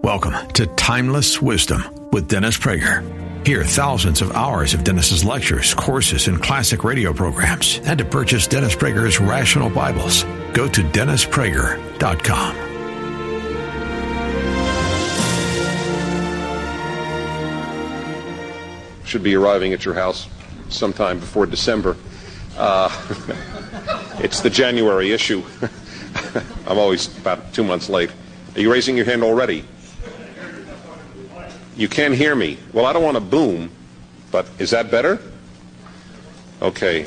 Welcome to Timeless Wisdom with Dennis Prager. Hear thousands of hours of Dennis's lectures, courses, and classic radio programs. And to purchase Dennis Prager's Rational Bibles, go to DennisPrager.com. Should be arriving at your house sometime before December. It's the January issue. I'm always about 2 months late. Are you raising your hand already? You can't hear me. Well, I don't want to boom, but is that better? Okay.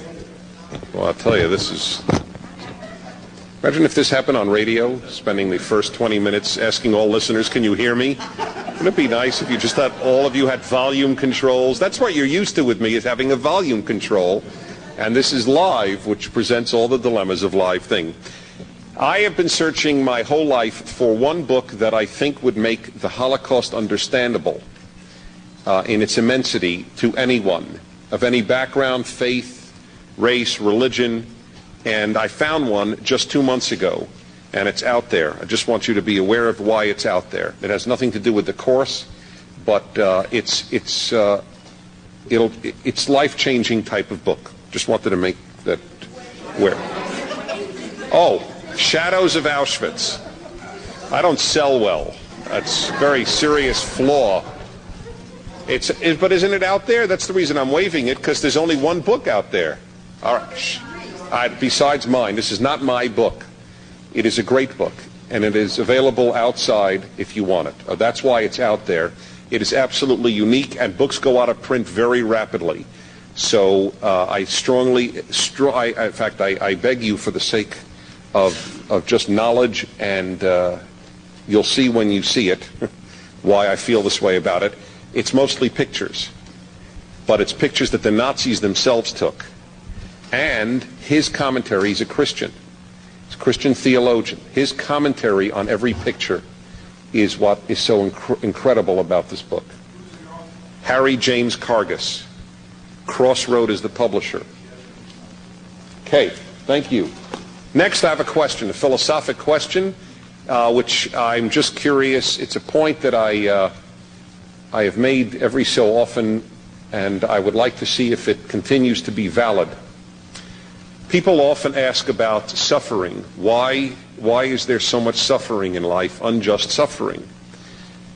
Well, I'll tell you, this is... Imagine if this happened on radio, spending the first 20 minutes asking all listeners, can you hear me? Wouldn't it be nice if you just thought all of you had volume controls? That's what you're used to with me, is having a volume control. And this is live, which presents all the dilemmas of live thing. I have been searching my whole life for one book that I think would make the Holocaust understandable in its immensity to anyone of any background, faith, race, religion, and I found one just 2 months ago, and it's out there. I just want you to be aware of why it's out there. It has nothing to do with the course, but it's life-changing type of book. Just wanted to make that aware. Oh. Shadows of Auschwitz. I don't sell well. That's a very serious flaw. But isn't it out there? That's the reason I'm waving it, because there's only one book out there. All right. Besides mine, this is not my book. It is a great book, and it is available outside if you want it. That's why it's out there. It is absolutely unique, and books go out of print very rapidly. So I beg you, for the sake of just knowledge, and you'll see when you see it why I feel this way about it. It's mostly pictures, but it's pictures that the Nazis themselves took. And his commentary, he's a Christian. He's a Christian theologian. His commentary on every picture is what is so incredible about this book. Harry James Cargus. Crossroad is the publisher. Okay, thank you. Next, I have a question, a philosophic question, which I'm just curious. It's a point that I have made every so often, and I would like to see if it continues to be valid. People often ask about suffering. Why is there so much suffering in life, unjust suffering?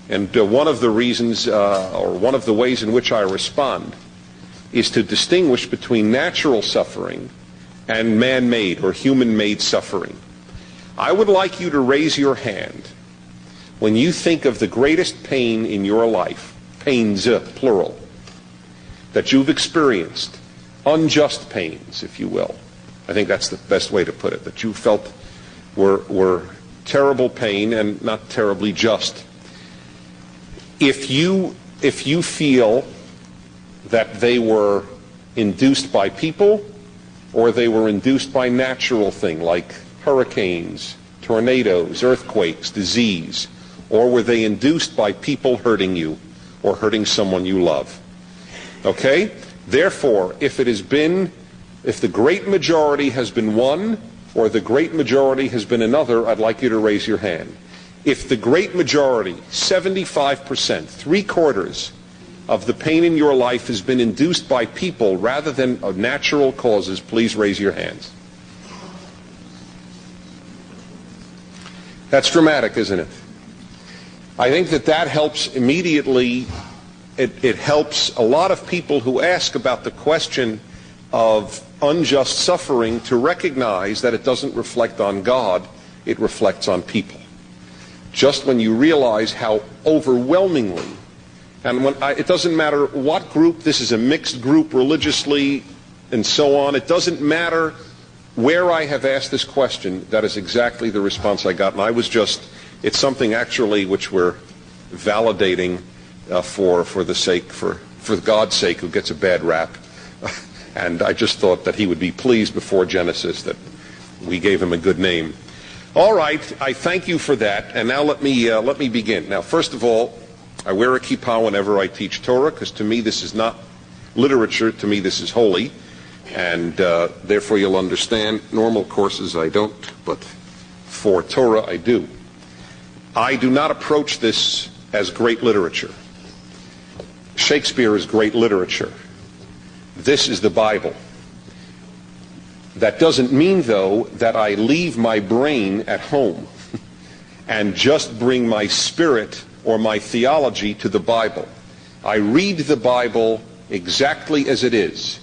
And one of the reasons, or one of the ways in which I respond, is to distinguish between natural suffering and man-made or human-made suffering. I would like you to raise your hand when you think of the greatest pain in your life, pains, plural, that you've experienced, unjust pains, if you will. I think that's the best way to put it, that you felt were terrible pain and not terribly just. If you feel that they were induced by people, or they were induced by natural things like hurricanes, tornadoes, earthquakes, disease, or were they induced by people hurting you or hurting someone you love? Okay? Therefore, if the great majority has been one or the great majority has been another, I'd like you to raise your hand. If the great majority, 75%, 3/4 of the pain in your life has been induced by people rather than of natural causes, please raise your hands. That's dramatic, isn't it? I think that helps immediately. It helps a lot of people who ask about the question of unjust suffering to recognize that it doesn't reflect on God, it reflects on people. Just when you realize how overwhelmingly, and it doesn't matter what group, this is a mixed group religiously and so on, it doesn't matter where I have asked this question, that is exactly the response I got. And it's something actually which we're validating for God's sake, who gets a bad rap. And I just thought that he would be pleased before Genesis that we gave him a good name. All right, I thank you for that, and now let me begin. Now, first of all, I wear a kippah whenever I teach Torah, because to me this is not literature, to me this is holy, and therefore you'll understand normal courses I don't, but for Torah I do. I do not approach this as great literature. Shakespeare is great literature. This is the Bible. That doesn't mean, though, that I leave my brain at home and just bring my spirit or my theology to the Bible. I read the Bible exactly as it is,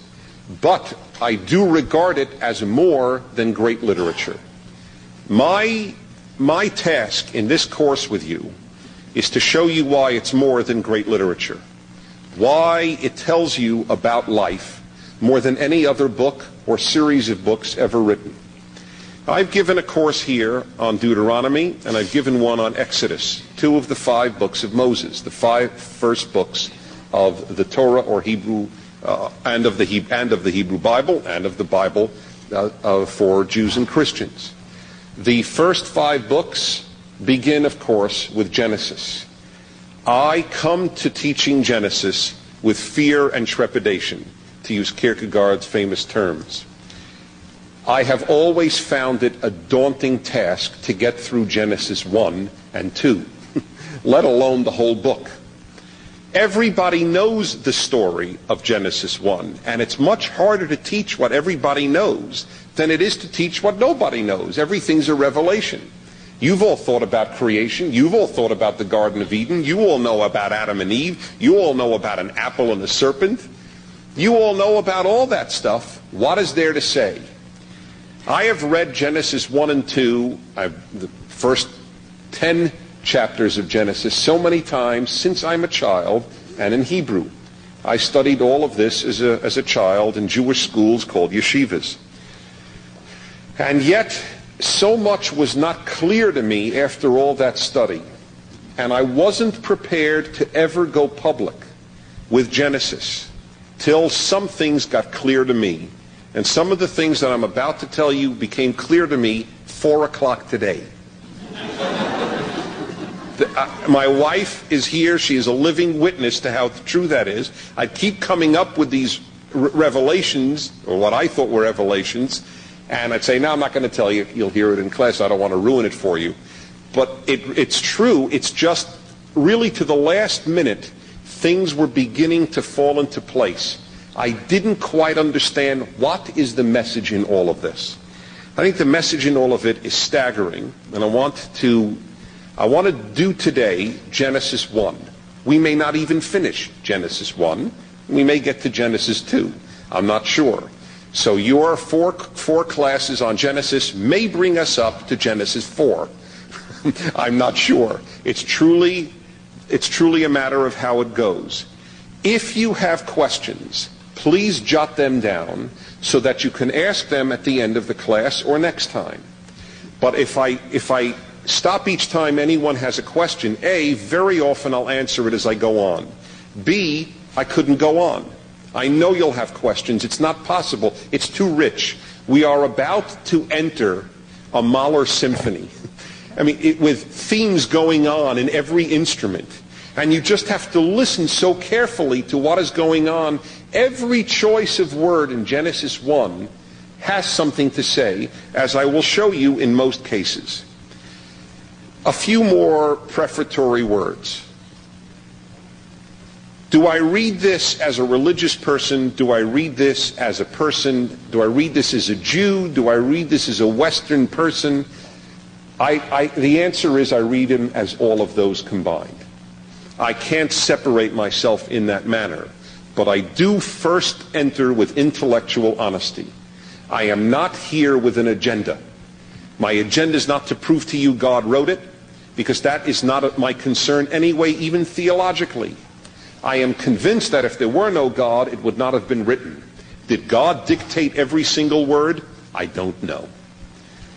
but I do regard it as more than great literature. My task in this course with you is to show you why it's more than great literature, why it tells you about life more than any other book or series of books ever written. I've given a course here on Deuteronomy, and I've given one on Exodus, 2 of the 5 books of Moses, the 5 first books of the Torah or Hebrew, and of the Hebrew Bible, and of the Bible for Jews and Christians. The first 5 books begin, of course, with Genesis. I come to teaching Genesis with fear and trepidation, to use Kierkegaard's famous terms. I have always found it a daunting task to get through Genesis 1 and 2, let alone the whole book. Everybody knows the story of Genesis 1, and it's much harder to teach what everybody knows than it is to teach what nobody knows. Everything's a revelation. You've all thought about creation. You've all thought about the Garden of Eden. You all know about Adam and Eve. You all know about an apple and a serpent. You all know about all that stuff. What is there to say? I have read Genesis 1 and 2, the first 10 chapters of Genesis, so many times since I'm a child, and in Hebrew. I studied all of this as a child in Jewish schools called yeshivas. And yet, so much was not clear to me after all that study. And I wasn't prepared to ever go public with Genesis till some things got clear to me. And some of the things that I'm about to tell you became clear to me 4 o'clock today. My wife is here. She is a living witness to how true that is. I keep coming up with these revelations, or what I thought were revelations, and I'd say, no, I'm not going to tell you. You'll hear it in class. I don't want to ruin it for you. But it's true. It's just really to the last minute, things were beginning to fall into place. I didn't quite understand what is the message in all of this. I think the message in all of it is staggering, and I want to do today Genesis 1. We may not even finish Genesis 1. We may get to Genesis 2. I'm not sure. So your four classes on Genesis may bring us up to Genesis 4. I'm not sure. It's truly a matter of how it goes. If you have questions, please jot them down so that you can ask them at the end of the class or next time. But if I stop each time anyone has a question, A, very often I'll answer it as I go on. B, I couldn't go on. I know you'll have questions. It's not possible. It's too rich. We are about to enter a Mahler symphony. I mean, with themes going on in every instrument. And you just have to listen so carefully to what is going on. Every choice of word in Genesis 1 has something to say, as I will show you in most cases. A few more prefatory words. Do I read this as a religious person? Do I read this as a person? Do I read this as a Jew? Do I read this as a Western person? The answer is I read him as all of those combined. I can't separate myself in that manner, but I do first enter with intellectual honesty. I am not here with an agenda. My agenda is not to prove to you God wrote it, because that is not my concern anyway, even theologically. I am convinced that if there were no God, it would not have been written. Did God dictate every single word? I don't know.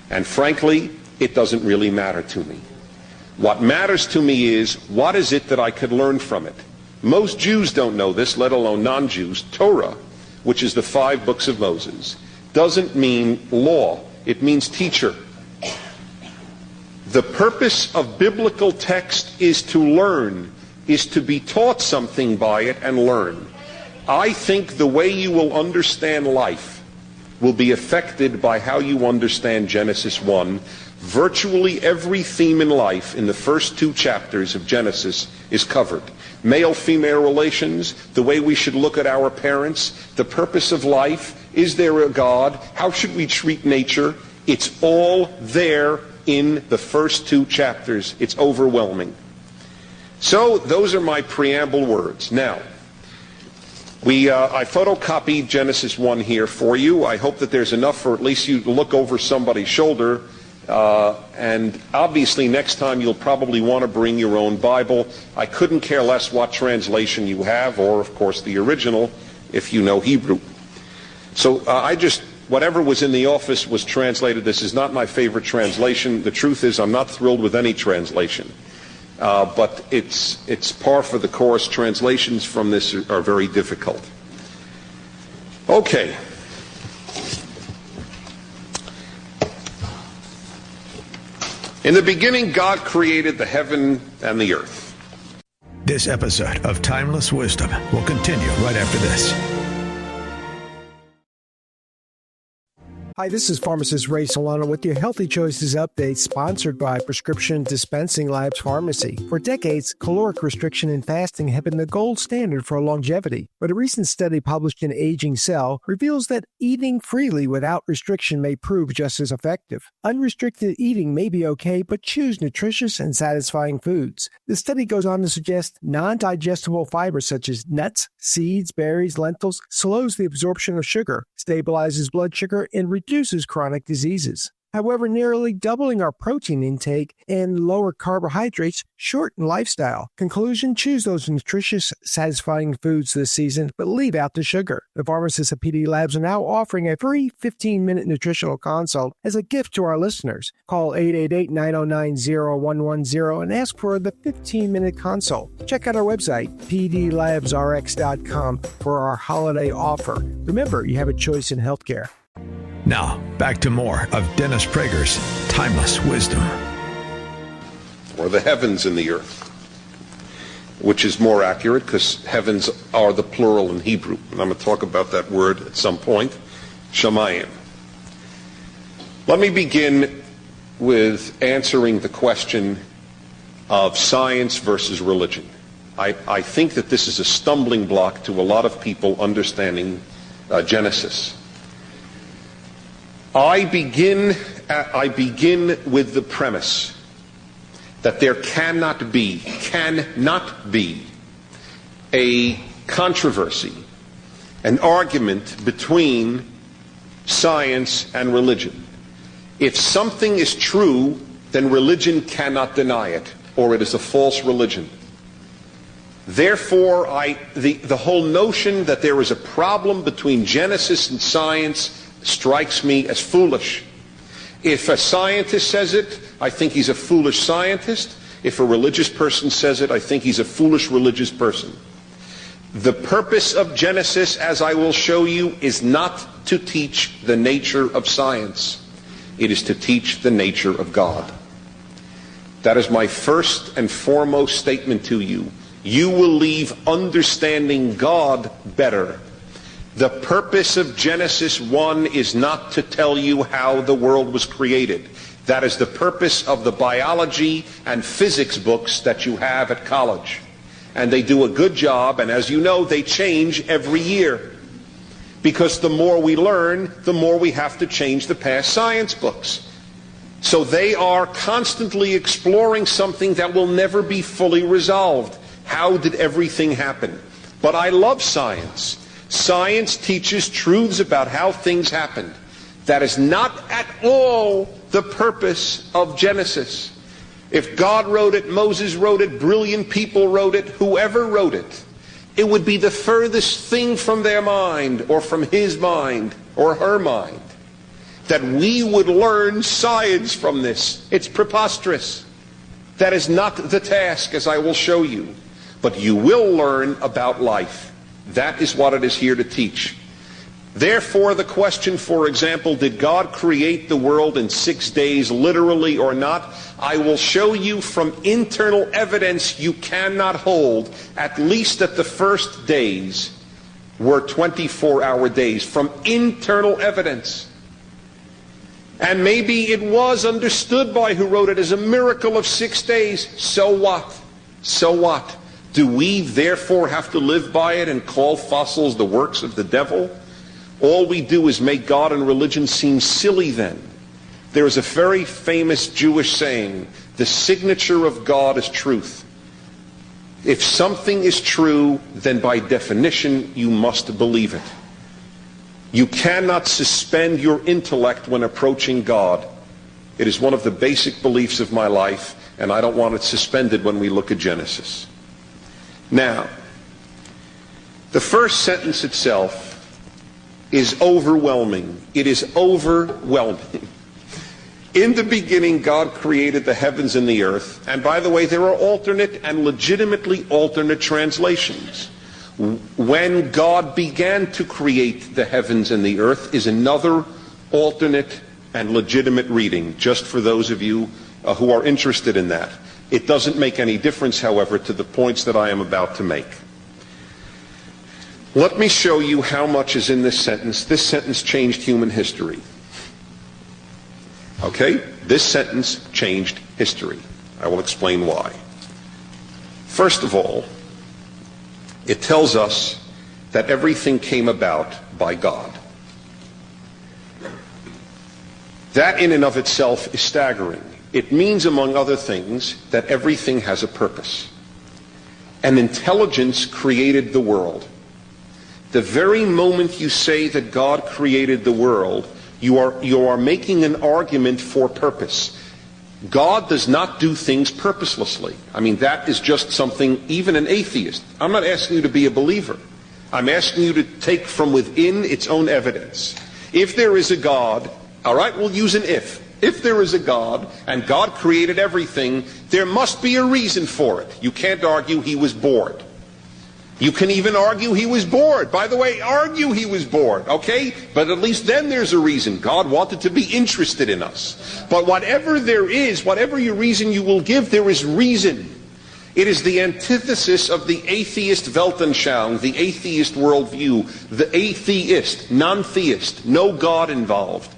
And frankly, it doesn't really matter to me. What matters to me is, what is it that I could learn from it? Most Jews don't know this, let alone non-Jews. Torah, which is the 5 books of Moses, doesn't mean law. It means teacher. The purpose of biblical text is to learn, is to be taught something by it and learn. I think the way you will understand life will be affected by how you understand Genesis 1, Virtually every theme in life in the first 2 chapters of Genesis is covered. Male-female relations, the way we should look at our parents, the purpose of life, is there a God, how should we treat nature? It's all there in the first 2 chapters. It's overwhelming. So those are my preamble words. Now, I photocopied Genesis 1 here for you. I hope that there's enough for at least you to look over somebody's shoulder. And obviously next time you'll probably want to bring your own Bible. I couldn't care less what translation you have, or of course the original if you know Hebrew. So whatever was in the office was translated. This is not my favorite translation. The truth is I'm not thrilled with any translation. But it's par for the course. Translations from this are very difficult. Okay. In the beginning, God created the heaven and the earth. This episode of Timeless Wisdom will continue right after this. Hi, this is pharmacist Ray Solano with your Healthy Choices Update, sponsored by Prescription Dispensing Labs Pharmacy. For decades, caloric restriction and fasting have been the gold standard for longevity. But a recent study published in Aging Cell reveals that eating freely without restriction may prove just as effective. Unrestricted eating may be okay, but choose nutritious and satisfying foods. The study goes on to suggest non-digestible fibers such as nuts, seeds, berries, lentils slows the absorption of sugar, stabilizes blood sugar, and reduces chronic diseases. However, nearly doubling our protein intake and lower carbohydrates shorten lifestyle. Conclusion, choose those nutritious, satisfying foods this season, but leave out the sugar. The pharmacists at PD Labs are now offering a free 15-minute nutritional consult as a gift to our listeners. Call 888-909-0110 and ask for the 15-minute consult. Check out our website, pdlabsrx.com, for our holiday offer. Remember, you have a choice in healthcare. Now, back to more of Dennis Prager's Timeless Wisdom. Or the heavens and the earth, which is more accurate because heavens are the plural in Hebrew. And I'm going to talk about that word at some point, shamayim. Let me begin with answering the question of science versus religion. I think that this is a stumbling block to a lot of people understanding Genesis. I begin with the premise that there cannot be a controversy, an argument between science and religion. If something is true, then religion cannot deny it, or it is a false religion. Therefore, the whole notion that there is a problem between Genesis and science strikes me as foolish. If a scientist says it, I think he's a foolish scientist. If a religious person says it, I think he's a foolish religious person. The purpose of Genesis, as I will show you, is not to teach the nature of science. It is to teach the nature of God. That is my first and foremost statement to you. You will leave understanding God better. The purpose of Genesis 1 is not to tell you how the world was created. That is the purpose of the biology and physics books that you have at college. And they do a good job, and as you know, they change every year. Because the more we learn, the more we have to change the past science books. So they are constantly exploring something that will never be fully resolved. How did everything happen? But I love science. Science teaches truths about how things happened. That is not at all the purpose of Genesis. If God wrote it, Moses wrote it, brilliant people wrote it, whoever wrote it, it would be the furthest thing from their mind or from his mind or her mind that we would learn science from this. It's preposterous. That is not the task, as I will show you. But you will learn about life. That is what it is here to teach. Therefore, the question, for example, did God create the world in 6 days, literally or not? I will show you from internal evidence you cannot hold, at least that the first days were 24-hour days, from internal evidence. And maybe it was understood by who wrote it as a miracle of 6 days. So what? So what? Do we therefore have to live by it and call fossils the works of the devil? All we do is make God and religion seem silly then. There is a very famous Jewish saying, the signature of God is truth. If something is true, then by definition you must believe it. You cannot suspend your intellect when approaching God. It is one of the basic beliefs of my life, and I don't want it suspended when we look at Genesis. Now, the first sentence itself is overwhelming. It is overwhelming. In the beginning, God created the heavens and the earth. And by the way, there are alternate and legitimately alternate translations. When God began to create the heavens and the earth is another alternate and legitimate reading, just for those of you who are interested in that. It doesn't make any difference, however, to the points that I am about to make. Let me show you how much is in this sentence. This sentence changed human history. Okay? This sentence changed history. I will explain why. First of all, it tells us that everything came about by God. That in and of itself is staggering. It means, among other things, that everything has a purpose. An intelligence created the world. The very moment you say that God created the world, you are making an argument for purpose. God does not do things purposelessly. I mean, that is just something even an atheist. I'm not asking you to be a believer. I'm asking you to take from within its own evidence. If there is a God, all right, we'll use an if. If there is a God and God created everything, there must be a reason for it. You can't argue he was bored. You can even argue he was bored. By the way, argue he was bored, okay? But at least then there's a reason. God wanted to be interested in us. But whatever there is, whatever your reason you will give, there is reason. It is the antithesis of the atheist Weltanschauung, the atheist worldview, the atheist, non-theist, no God involved.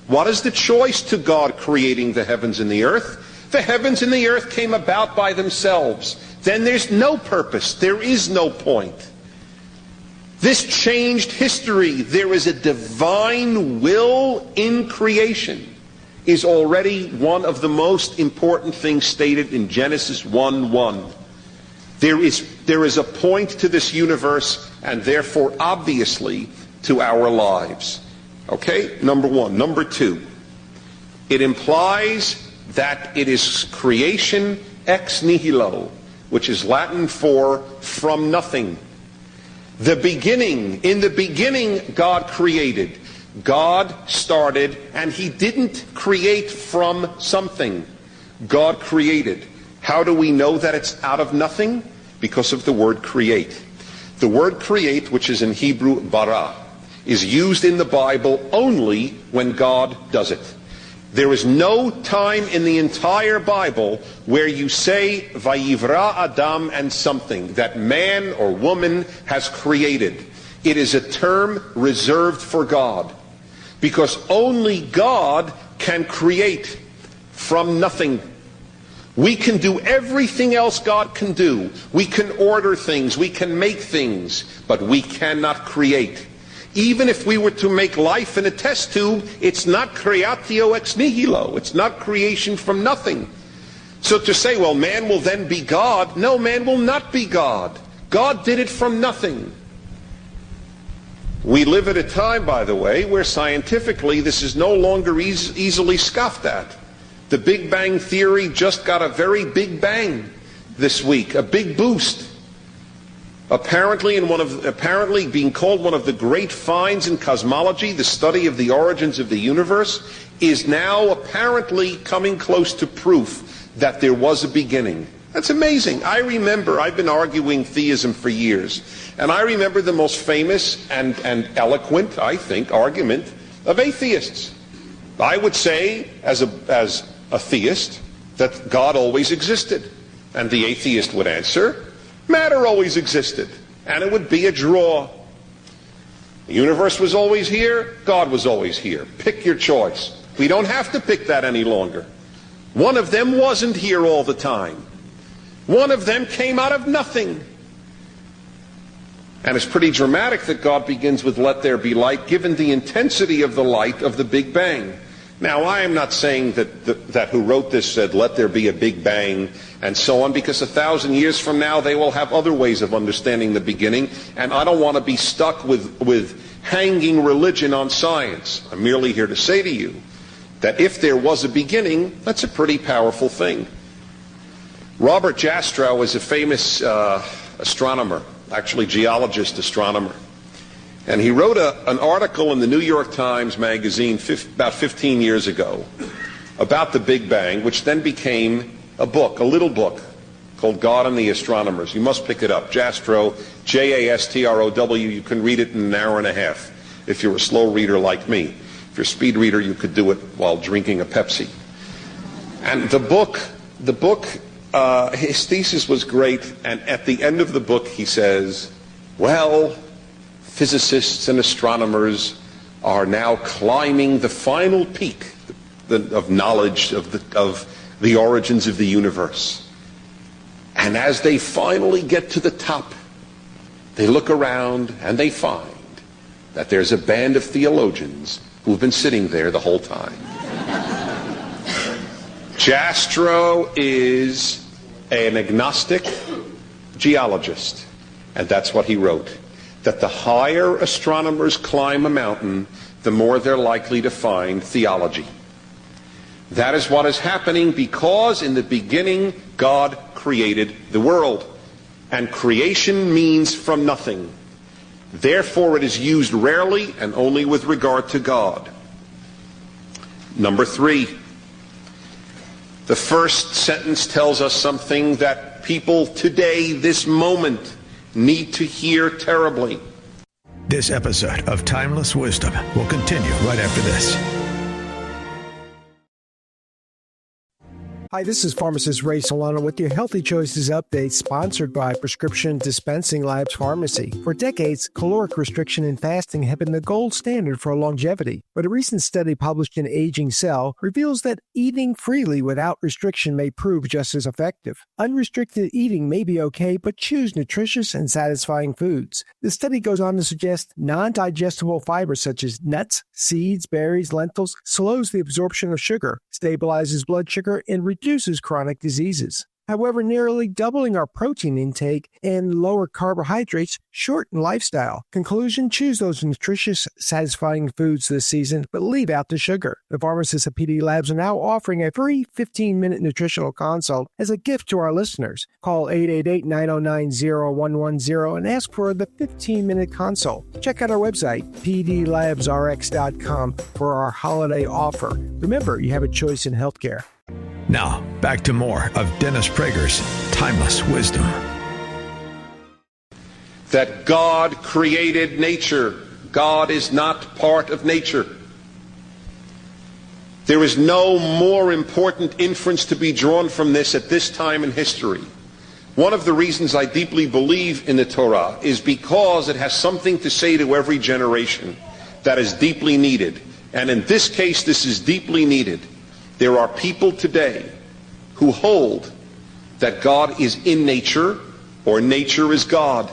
What is the choice to God creating the heavens and the earth? The heavens and the earth came about by themselves. Then there's no purpose. There is no point. This changed history. There is a divine will in creation, is already one of the most important things stated in Genesis 1:1. There is a point to this universe, and therefore obviously to our lives. Okay, number one. Number two, it implies that it is creation ex nihilo, which is Latin for from nothing. The beginning, in the beginning God created. God started, and he didn't create from something. God created. How do we know that it's out of nothing? Because of the word create. The word create, which is in Hebrew bara, is used in the Bible only when God does it. There is no time in the entire Bible where you say Vayivra Adam and something, that man or woman has created. It is a term reserved for God, because only God can create from nothing. We can do everything else God can do. We can order things, we can make things, but we cannot create. Even if we were to make life in a test tube, it's not creatio ex nihilo. It's not creation from nothing. So to say, well, man will then be God. No, man will not be God. God did it from nothing. We live at a time, by the way, where scientifically this is no longer easily scoffed at. The Big Bang Theory just got a very big bang this week, a big boost. Apparently being called one of the great finds in cosmology, the study of the origins of the universe, is now apparently coming close to proof that there was a beginning. That's amazing. I remember, I've been arguing theism for years, and I remember the most famous and eloquent, I think, argument of atheists. I would say, as a theist, that God always existed. And the atheist would answer, matter always existed, and it would be a draw. The universe was always here, God was always here. Pick your choice. We don't have to pick that any longer. One of them wasn't here all the time. One of them came out of nothing. And it's pretty dramatic that God begins with "let there be light," given the intensity of the light of the Big Bang. Now, I am not saying that who wrote this said, "let there be a Big Bang," and so on, because 1,000 years from now they will have other ways of understanding the beginning, and I don't want to be stuck with hanging religion on science. I'm merely here to say to you that if there was a beginning, that's a pretty powerful thing. Robert Jastrow is a famous astronomer, actually geologist astronomer. And he wrote an article in the New York Times magazine about 15 years ago about the Big Bang, which then became a book, a little book, called God and the Astronomers. You must pick it up. Jastrow, Jastrow. You can read it in an hour and a half if you're a slow reader like me. If you're a speed reader, you could do it while drinking a Pepsi. And the book, his thesis was great, and at the end of the book he says, well, physicists and astronomers are now climbing the final peak of knowledge of the origins of the universe. And as they finally get to the top, they look around and they find that there's a band of theologians who've been sitting there the whole time. Jastrow is an agnostic geologist, and that's what he wrote. That the higher astronomers climb a mountain, the more they're likely to find theology. That is what is happening because in the beginning God created the world. And creation means from nothing. Therefore it is used rarely and only with regard to God. Number 3. The first sentence tells us something that people today, this moment, need to hear terribly. This episode of Timeless Wisdom will continue right after this. Hi, this is pharmacist Ray Solano with your Healthy Choices Update, sponsored by Prescription Dispensing Labs Pharmacy. For decades, caloric restriction and fasting have been the gold standard for longevity. But a recent study published in Aging Cell reveals that eating freely without restriction may prove just as effective. Unrestricted eating may be okay, but choose nutritious and satisfying foods. The study goes on to suggest non-digestible fibers such as nuts, seeds, berries, lentils slows the absorption of sugar, stabilizes blood sugar, and reduces chronic diseases. However, nearly doubling our protein intake and lower carbohydrates shorten lifestyle. Conclusion, choose those nutritious, satisfying foods this season, but leave out the sugar. The pharmacists at PD Labs are now offering a free 15-minute nutritional consult as a gift to our listeners. Call 888-909-0110 and ask for the 15-minute consult. Check out our website, pdlabsrx.com, for our holiday offer. Remember, you have a choice in healthcare. Now, back to more of Dennis Prager's Timeless Wisdom. That God created nature. God is not part of nature. There is no more important inference to be drawn from this at this time in history. One of the reasons I deeply believe in the Torah is because it has something to say to every generation that is deeply needed. And in this case, this is deeply needed. There are people today who hold that God is in nature or nature is God.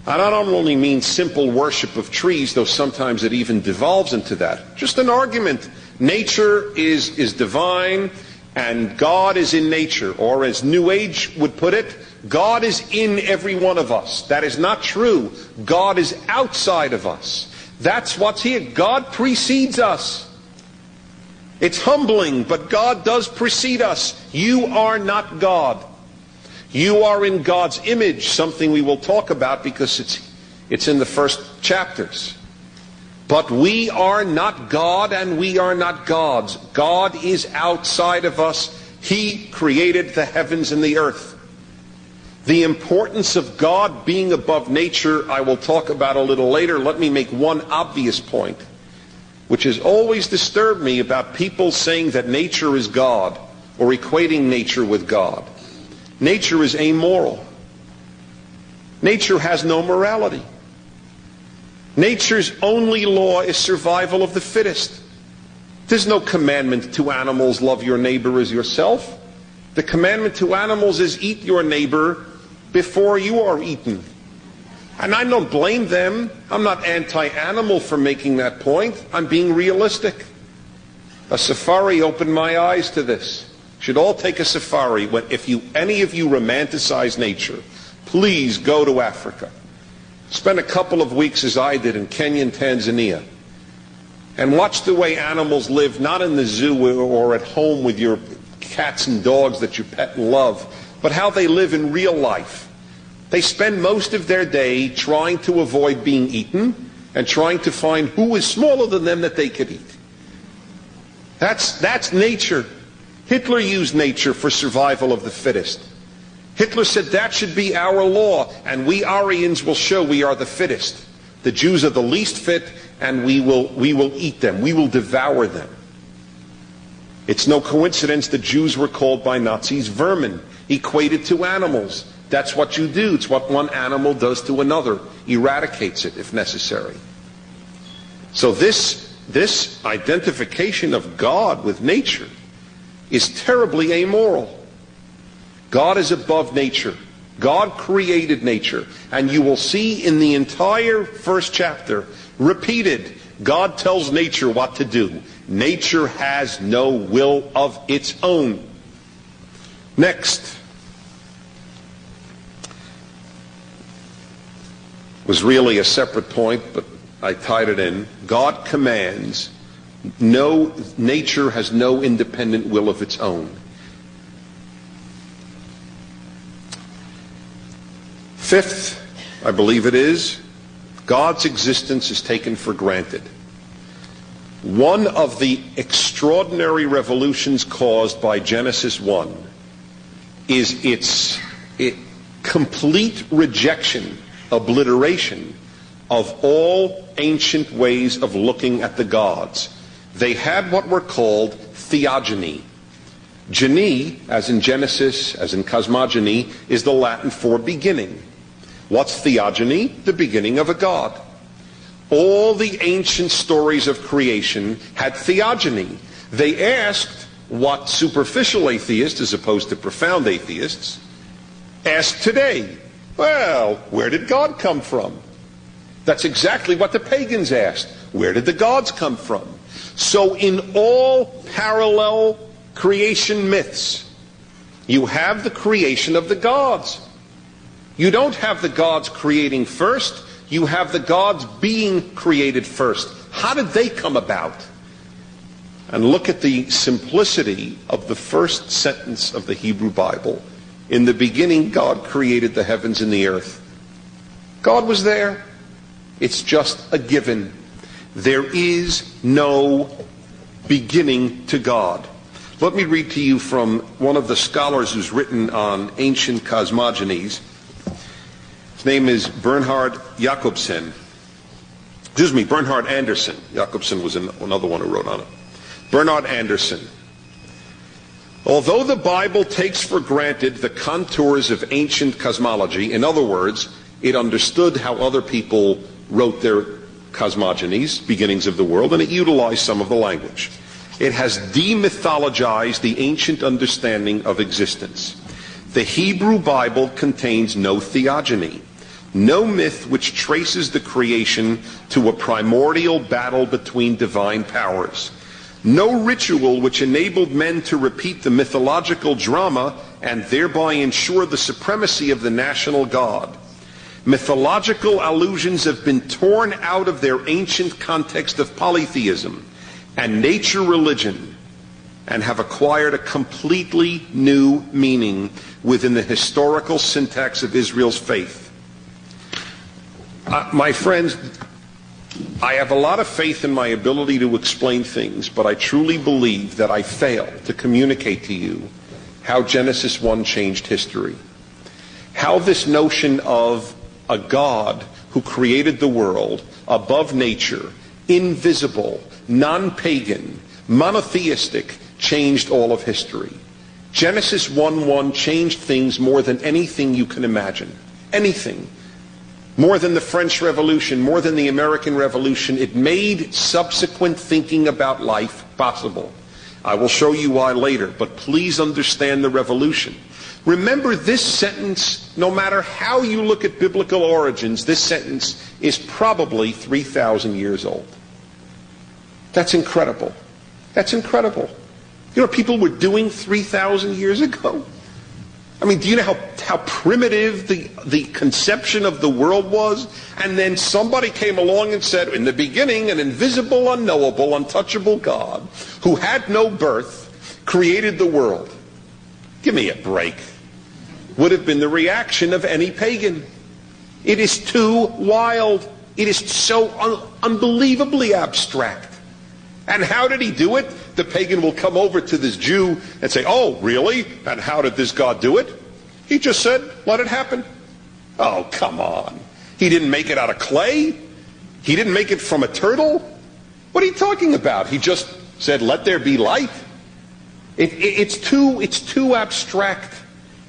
And I don't only mean simple worship of trees, though sometimes it even devolves into that. Just an argument. Nature is divine and God is in nature. Or as New Age would put it, God is in every one of us. That is not true. God is outside of us. That's what's here. God precedes us. It's humbling, but God does precede us. You are not God. You are in God's image, something we will talk about because it's in the first chapters. But we are not God and we are not gods. God is outside of us. He created the heavens and the earth. The importance of God being above nature, I will talk about a little later. Let me make one obvious point, which has always disturbed me about people saying that nature is God or equating nature with God. Nature is amoral. Nature has no morality. Nature's only law is survival of the fittest. There's no commandment to animals, love your neighbor as yourself. The commandment to animals is eat your neighbor before you are eaten. And I don't blame them. I'm not anti-animal for making that point. I'm being realistic. A safari opened my eyes to this. Should all take a safari. If any of you romanticize nature, please go to Africa. Spend a couple of weeks, as I did, in Kenya and Tanzania, and watch the way animals live, not in the zoo or at home with your cats and dogs that you pet and love, but how they live in real life. They spend most of their day trying to avoid being eaten and trying to find who is smaller than them that they could eat. That's nature. Hitler used nature for survival of the fittest. Hitler said that should be our law, and we Aryans will show we are the fittest. The Jews are the least fit, and we will eat them. We will devour them. It's no coincidence the Jews were called by Nazis vermin, equated to animals. That's what you do. It's what one animal does to another, eradicates it if necessary. So this identification of God with nature is terribly amoral. God is above nature. God created nature. And you will see in the entire first chapter, repeated, God tells nature what to do. Nature has no will of its own. Next was really a separate point, but I tied it in. God commands. Nature has no independent will of its own. Fifth, I believe it is, God's existence is taken for granted. One of the extraordinary revolutions caused by Genesis 1 is its complete rejection, obliteration of all ancient ways of looking at the gods. They had what were called theogony. Geny, as in Genesis, as in cosmogony, is the Latin for beginning. What's theogony? The beginning of a god. All the ancient stories of creation had theogony. They asked what superficial atheists, as opposed to profound atheists, ask today. Well, where did God come from? That's exactly what the pagans asked. Where did the gods come from? So in all parallel creation myths, you have the creation of the gods. You don't have the gods creating first. You have the gods being created first. How did they come about? And look at the simplicity of the first sentence of the Hebrew Bible. In the beginning, God created the heavens and the earth. God was there. It's just a given. There is no beginning to God. Let me read to you from one of the scholars who's written on ancient cosmogonies. His name is Bernhard Jakobsen. Bernhard Anderson. Jakobsen was another one who wrote on it. Bernhard Anderson. Although the Bible takes for granted the contours of ancient cosmology, in other words, it understood how other people wrote their cosmogonies, beginnings of the world, and it utilized some of the language. It has demythologized the ancient understanding of existence. The Hebrew Bible contains no theogony, no myth which traces the creation to a primordial battle between divine powers, no ritual which enabled men to repeat the mythological drama and thereby ensure the supremacy of the national god. Mythological allusions have been torn out of their ancient context of polytheism and nature religion and have acquired a completely new meaning within the historical syntax of Israel's faith. My friends, I have a lot of faith in my ability to explain things, but I truly believe that I fail to communicate to you how Genesis 1 changed history. How this notion of a God who created the world above nature, invisible, non-pagan, monotheistic, changed all of history. Genesis 1:1 changed things more than anything you can imagine. Anything. More than the French Revolution, more than the American Revolution. It made subsequent thinking about life possible. I will show you why later, but please understand the revolution. Remember, this sentence, no matter how you look at biblical origins, this sentence is probably 3,000 years old. That's incredible. That's incredible. You know what people were doing 3,000 years ago? I mean, do you know how primitive the conception of the world was? And then somebody came along and said, in the beginning, an invisible, unknowable, untouchable God who had no birth created the world. Give me a break. Would have been the reaction of any pagan. It is too wild. It is so unbelievably abstract. And how did he do it? The pagan will come over to this Jew and say, oh, really? And how did this God do it? He just said, let it happen. Oh, come on. He didn't make it out of clay? He didn't make it from a turtle? What are you talking about? He just said, let there be light. It's too abstract.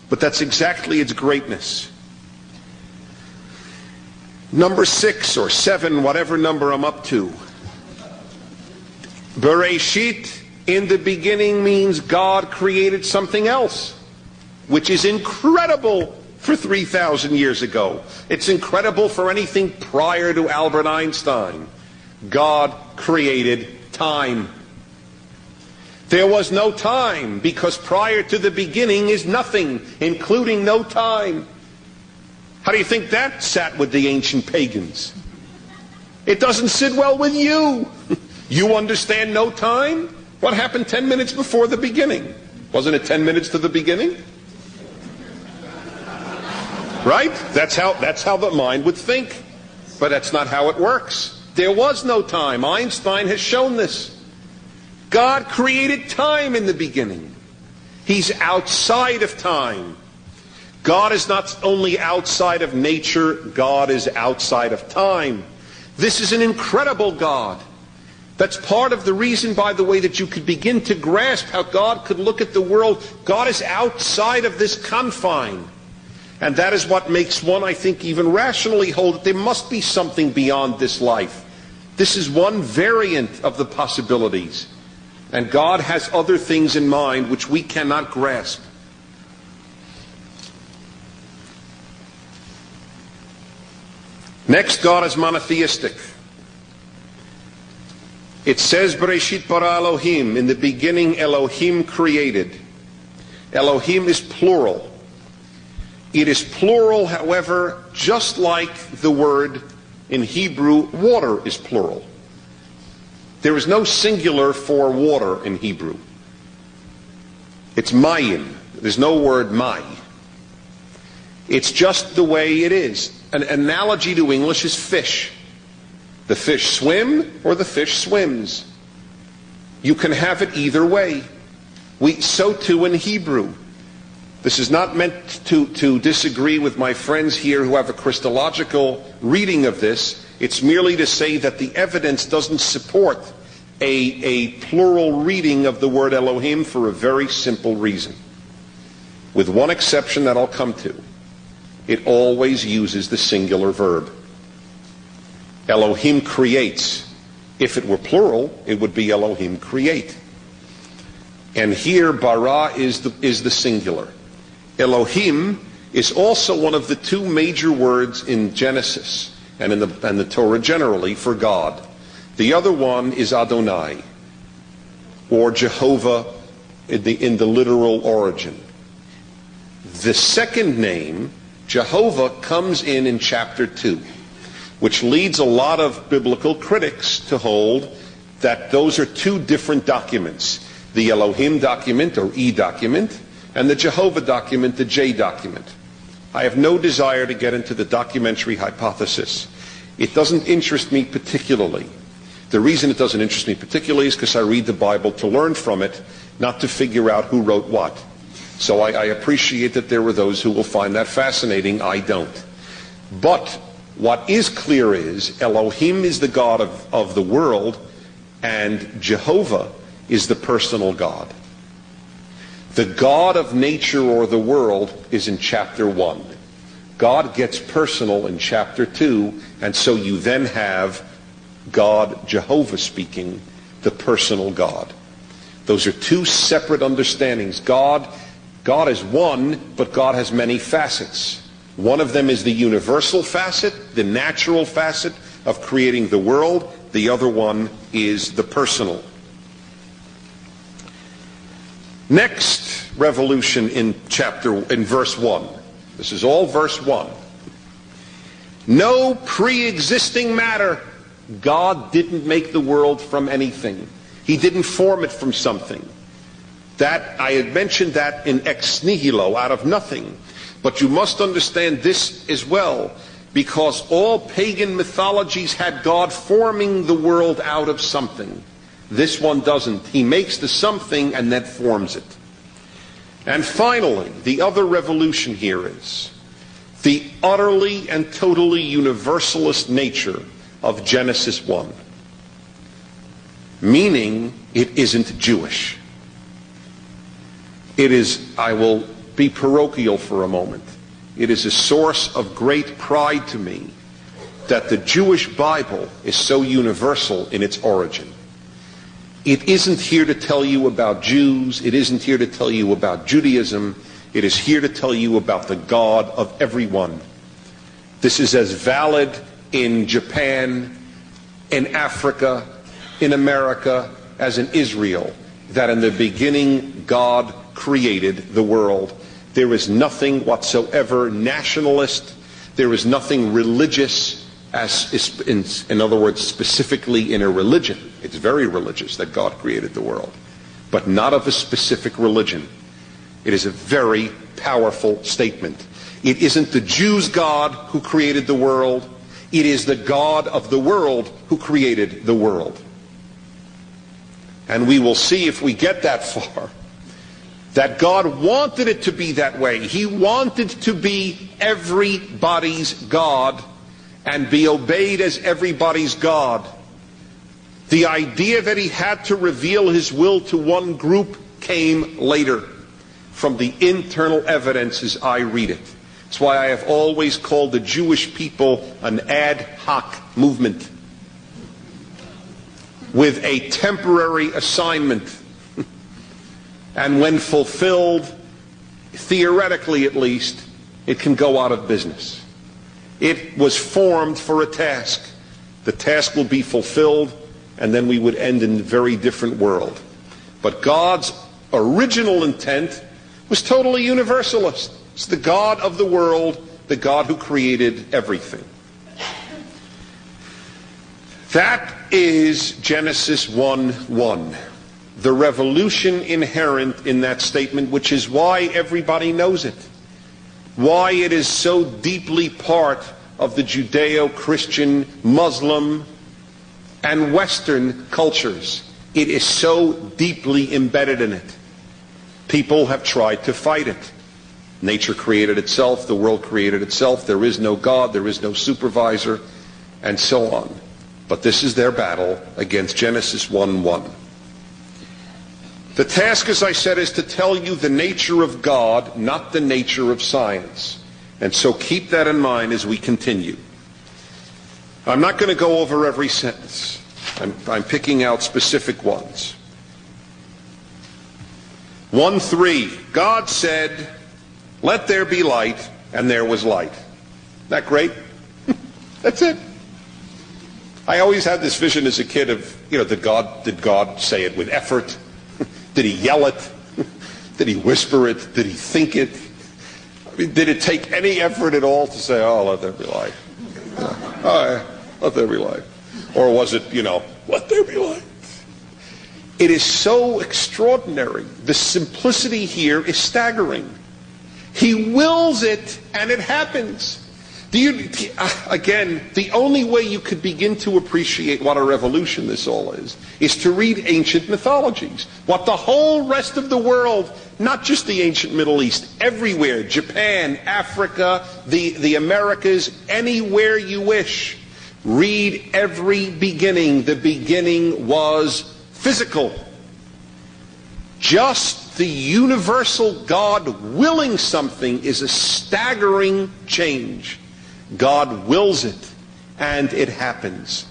But that's exactly its greatness. Number 6 or 7, whatever number I'm up to. Bereshit, in the beginning, means God created something else, which is incredible for 3,000 years ago. It's incredible for anything prior to Albert Einstein. God created time. There was no time, because prior to the beginning is nothing, including no time. How do you think that sat with the ancient pagans? It doesn't sit well with you. You understand no time? What happened 10 minutes before the beginning? Wasn't it 10 minutes to the beginning? Right? That's how the mind would think. But that's not how it works. There was no time. Einstein has shown this. God created time in the beginning. He's outside of time. God is not only outside of nature, God is outside of time. This is an incredible God. That's part of the reason, by the way, that you could begin to grasp how God could look at the world. God is outside of this confine. And that is what makes one, I think, even rationally hold that there must be something beyond this life. This is one variant of the possibilities. And God has other things in mind which we cannot grasp. Next, God is monotheistic. It says, Bereshit bara Elohim, in the beginning Elohim created. Elohim is plural. It is plural, however, just like the word in Hebrew, water is plural. There is no singular for water in Hebrew. It's mayim. There's no word mai. It's just the way it is. An analogy to English is fish. The fish swim or the fish swims. You can have it either way. So too in Hebrew. This is not meant to disagree with my friends here who have a Christological reading of this. It's merely to say that the evidence doesn't support a plural reading of the word Elohim for a very simple reason. With one exception that I'll come to. It always uses the singular verb. Elohim creates. If it were plural, it would be Elohim create. And here, bara is the singular. Elohim is also one of the two major words in Genesis and in the Torah generally for God. The other one is Adonai, or Jehovah in the literal origin. The second name, Jehovah, comes in chapter 2, which leads a lot of biblical critics to hold that those are two different documents. The Elohim document, or E document, and the Jehovah document, the J document. I have no desire to get into the documentary hypothesis. It doesn't interest me particularly. The reason it doesn't interest me particularly is because I read the Bible to learn from it, not to figure out who wrote what. So I appreciate that there were those who will find that fascinating. I don't. But what is clear is Elohim is the God of the world, and Jehovah is the personal God. The God of nature or the world is in chapter 1. God gets personal in chapter 2, and so you then have God, Jehovah speaking, the personal God. Those are two separate understandings. God is one, but God has many facets. One of them is the universal facet, the natural facet of creating the world. The other one is the personal. Next revolution in verse 1. This is all verse 1. No pre-existing matter. God didn't make the world from anything. He didn't form it from something. That I had mentioned that in ex nihilo, out of nothing. But you must understand this as well, because all pagan mythologies had God forming the world out of something. This one doesn't. He makes the something and then forms it. And finally, the other revolution here is the utterly and totally universalist nature of Genesis 1. Meaning, it isn't Jewish. It is, I will be parochial for a moment, it is a source of great pride to me that the Jewish Bible is so universal in its origin. It isn't here to tell you about Jews, it isn't here to tell you about Judaism, it is here to tell you about the God of everyone. This is as valid in Japan, in Africa, in America, as in Israel, that in the beginning God created the world. There is nothing whatsoever nationalist, there is nothing religious, in other words, specifically in a religion. It's very religious that God created the world, but not of a specific religion. It is a very powerful statement. It isn't the Jews' God who created the world. It is the God of the world who created the world. And we will see if we get that far, that God wanted it to be that way. He wanted to be everybody's God and be obeyed as everybody's God. The idea that he had to reveal his will to one group came later from the internal evidence as I read it. That's why I have always called the Jewish people an ad hoc movement with a temporary assignment. And when fulfilled, theoretically at least, it can go out of business. It was formed for a task. The task will be fulfilled, and then we would end in a very different world. But God's original intent was totally universalist. It's the God of the world, the God who created everything. That is Genesis 1:1. The revolution inherent in that statement, which is why everybody knows it. Why it is so deeply part of the Judeo-Christian, Muslim, and Western cultures. It is so deeply embedded in it. People have tried to fight it. Nature created itself, the world created itself, there is no God, there is no supervisor, and so on. But this is their battle against Genesis 1:1. The task, as I said, is to tell you the nature of God, not the nature of science. And so keep that in mind as we continue. I'm not going to go over every sentence. I'm picking out specific ones. 1:3, God said, "Let there be light," and there was light. Isn't that great? That's it. I always had this vision as a kid of, did God say it with effort? Did he yell it? Did he whisper it? Did he think it? I mean, did it take any effort at all to say, "Oh, let there be light"? Let there be light. Or was it, let there be light? It is so extraordinary. The simplicity here is staggering. He wills it, and it happens. Again, the only way you could begin to appreciate what a revolution this all is to read ancient mythologies. What the whole rest of the world, not just the ancient Middle East, everywhere, Japan, Africa, the Americas, anywhere you wish, read every beginning. The beginning was physical. Just the universal God willing something is a staggering change. God wills it, and it happens.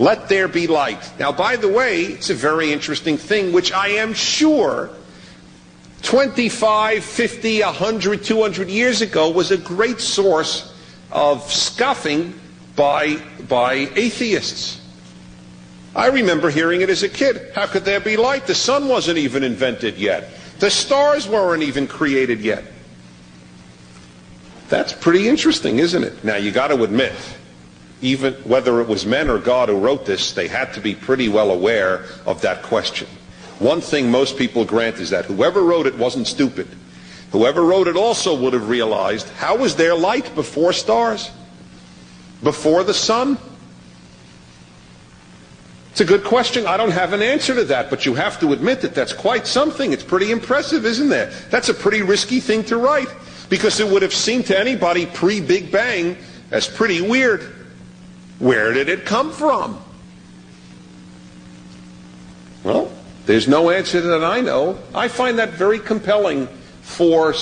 Let there be light. Now, by the way, it's a very interesting thing, which I am sure 25, 50, 100, 200 years ago was a great source of scoffing by atheists. I remember hearing it as a kid. How could there be light? The sun wasn't even invented yet. The stars weren't even created yet. That's pretty interesting, isn't it? Now, you got to admit, even whether it was men or God who wrote this, they had to be pretty well aware of that question. One thing most people grant is that whoever wrote it wasn't stupid. Whoever wrote it also would have realized, how was there light before stars? Before the sun? It's a good question. I don't have an answer to that, but you have to admit that that's quite something. It's pretty impressive, isn't it? That's a pretty risky thing to write, because it would have seemed to anybody pre-Big Bang as pretty weird. Where did it come from? Well, there's no answer that I know. I find that very compelling for, I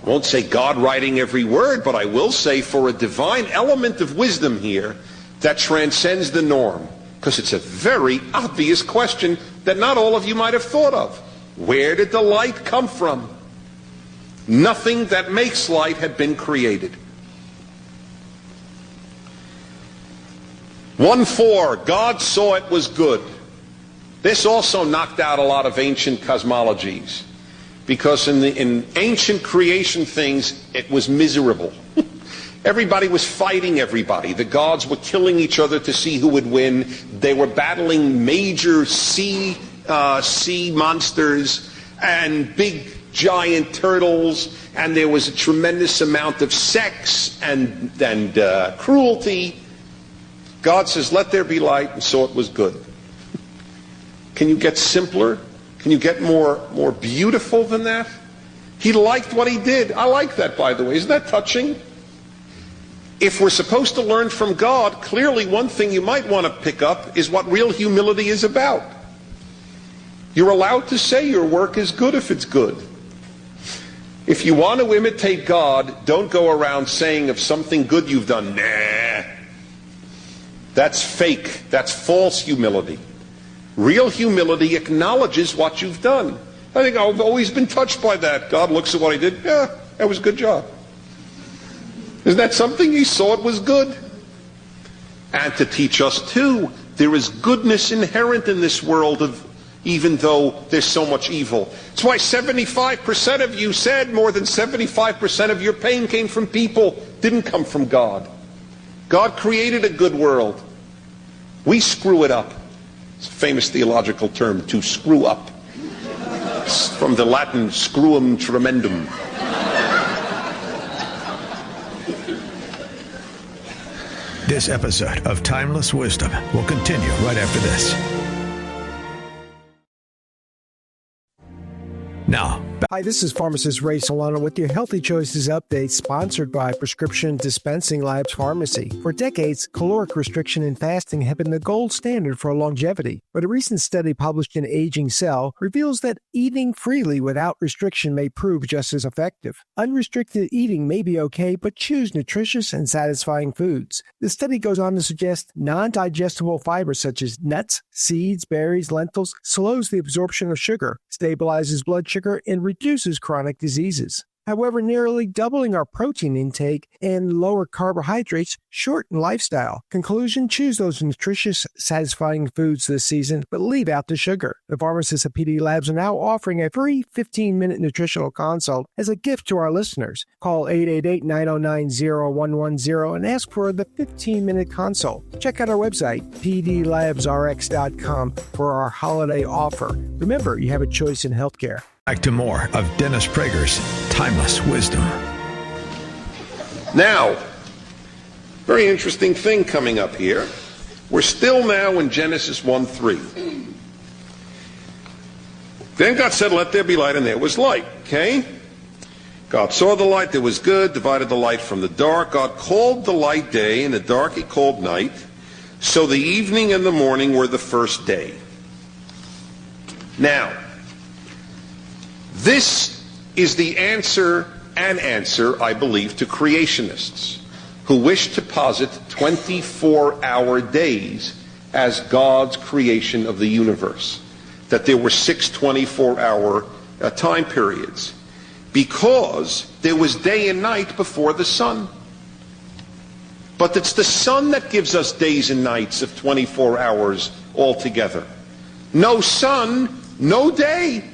won't say God writing every word, but I will say for a divine element of wisdom here that transcends the norm. Because it's a very obvious question that not all of you might have thought of. Where did the light come from? Nothing that makes light had been created. 1:4, God saw it was good. This also knocked out a lot of ancient cosmologies, because in ancient creation things, it was miserable. Everybody was fighting everybody. The gods were killing each other to see who would win. They were battling major sea monsters and big giant turtles, and there was a tremendous amount of sex and cruelty. God says, let there be light, and so it was good. Can you get simpler? Can you get more beautiful than that? He liked what he did. I like that, by the way. Isn't that touching? If we're supposed to learn from God, clearly one thing you might want to pick up is what real humility is about. You're allowed to say your work is good if it's good. If you want to imitate God, don't go around saying of something good you've done, nah. That's fake. That's false humility. Real humility acknowledges what you've done. I think I've always been touched by that. God looks at what I did. Yeah, that was a good job. Isn't that something? He saw it was good. And to teach us too, there is goodness inherent in this world, even though there's so much evil. That's why 75% of you said more than 75% of your pain came from people, didn't come from God. God created a good world. We screw it up. It's a famous theological term, to screw up. It's from the Latin screwum tremendum. This episode of Timeless Wisdom will continue right after this. Now, Hi, this is pharmacist Ray Solano with your Healthy Choices Update, sponsored by Prescription Dispensing Labs Pharmacy. For decades, caloric restriction and fasting have been the gold standard for longevity. But a recent study published in Aging Cell reveals that eating freely without restriction may prove just as effective. Unrestricted eating may be okay, but choose nutritious and satisfying foods. The study goes on to suggest non-digestible fibers such as nuts, seeds, berries, lentils slows the absorption of sugar, stabilizes blood sugar, and reduces chronic diseases. However, nearly doubling our protein intake and lower carbohydrates shorten lifestyle. Conclusion, choose those nutritious, satisfying foods this season, but leave out the sugar. The pharmacists at PD Labs are now offering a free 15-minute nutritional consult as a gift to our listeners. Call 888-909-0110 and ask for the 15-minute consult. Check out our website, pdlabsrx.com, for our holiday offer. Remember, you have a choice in healthcare. back to more of Dennis Prager's Timeless Wisdom. Now, very interesting thing coming up here. We're still now in Genesis 1:3. Then God said, let there be light, and there was light. Okay? God saw the light, there was good, divided the light from the dark. God called the light day, and the dark he called night. So the evening and the morning were the first day. Now, this is the answer, I believe, to creationists who wish to posit 24-hour days as God's creation of the universe, that there were 6 24-hour time periods, because there was day and night before the sun. But it's the sun that gives us days and nights of 24 hours altogether. No sun, no day.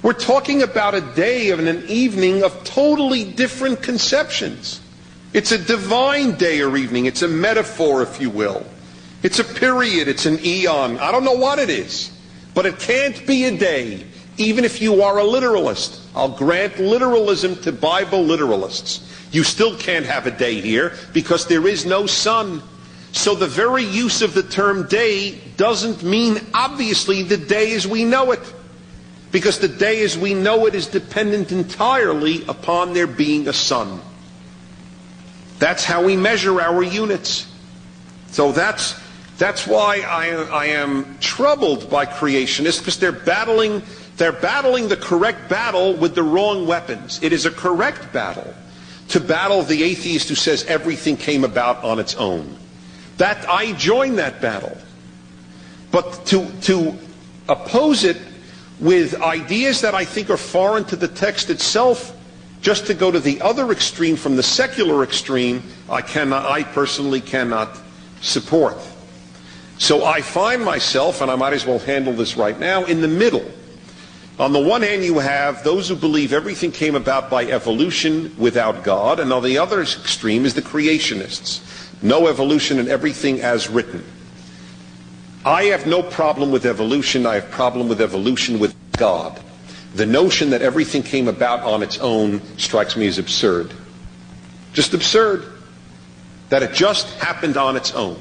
We're talking about a day and an evening of totally different conceptions. It's a divine day or evening. It's a metaphor, if you will. It's a period. It's an eon. I don't know what it is. But it can't be a day, even if you are a literalist. I'll grant literalism to Bible literalists. You still can't have a day here because there is no sun. So the very use of the term day doesn't mean, obviously, the day as we know it. Because the day as we know it is dependent entirely upon there being a sun. That's how we measure our units. So that's why I am troubled by creationists, because they're battling the correct battle with the wrong weapons. It is a correct battle to battle the atheist who says everything came about on its own. That I join that battle. But to oppose it with ideas that I think are foreign to the text itself, just to go to the other extreme from the secular extreme, I personally cannot support. So I find myself, and I might as well handle this right now, in the middle. On the one hand, you have those who believe everything came about by evolution without God, and on the other extreme is the creationists. No evolution and everything as written. I have no problem with evolution. I have problem with evolution with God. The notion that everything came about on its own strikes me as absurd. Just absurd. That it just happened on its own.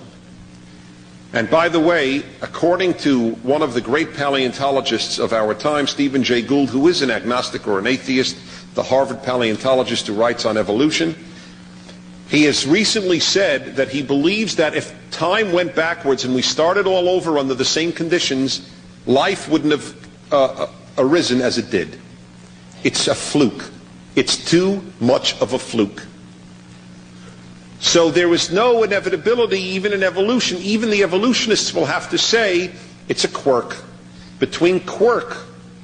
And by the way, according to one of the great paleontologists of our time, Stephen Jay Gould, who is an agnostic or an atheist, the Harvard paleontologist who writes on evolution, he has recently said that he believes that if time went backwards and we started all over under the same conditions, life wouldn't have arisen as it did. It's a fluke. It's too much of a fluke. So there is no inevitability even in evolution. Even the evolutionists will have to say it's a quirk. Between quirk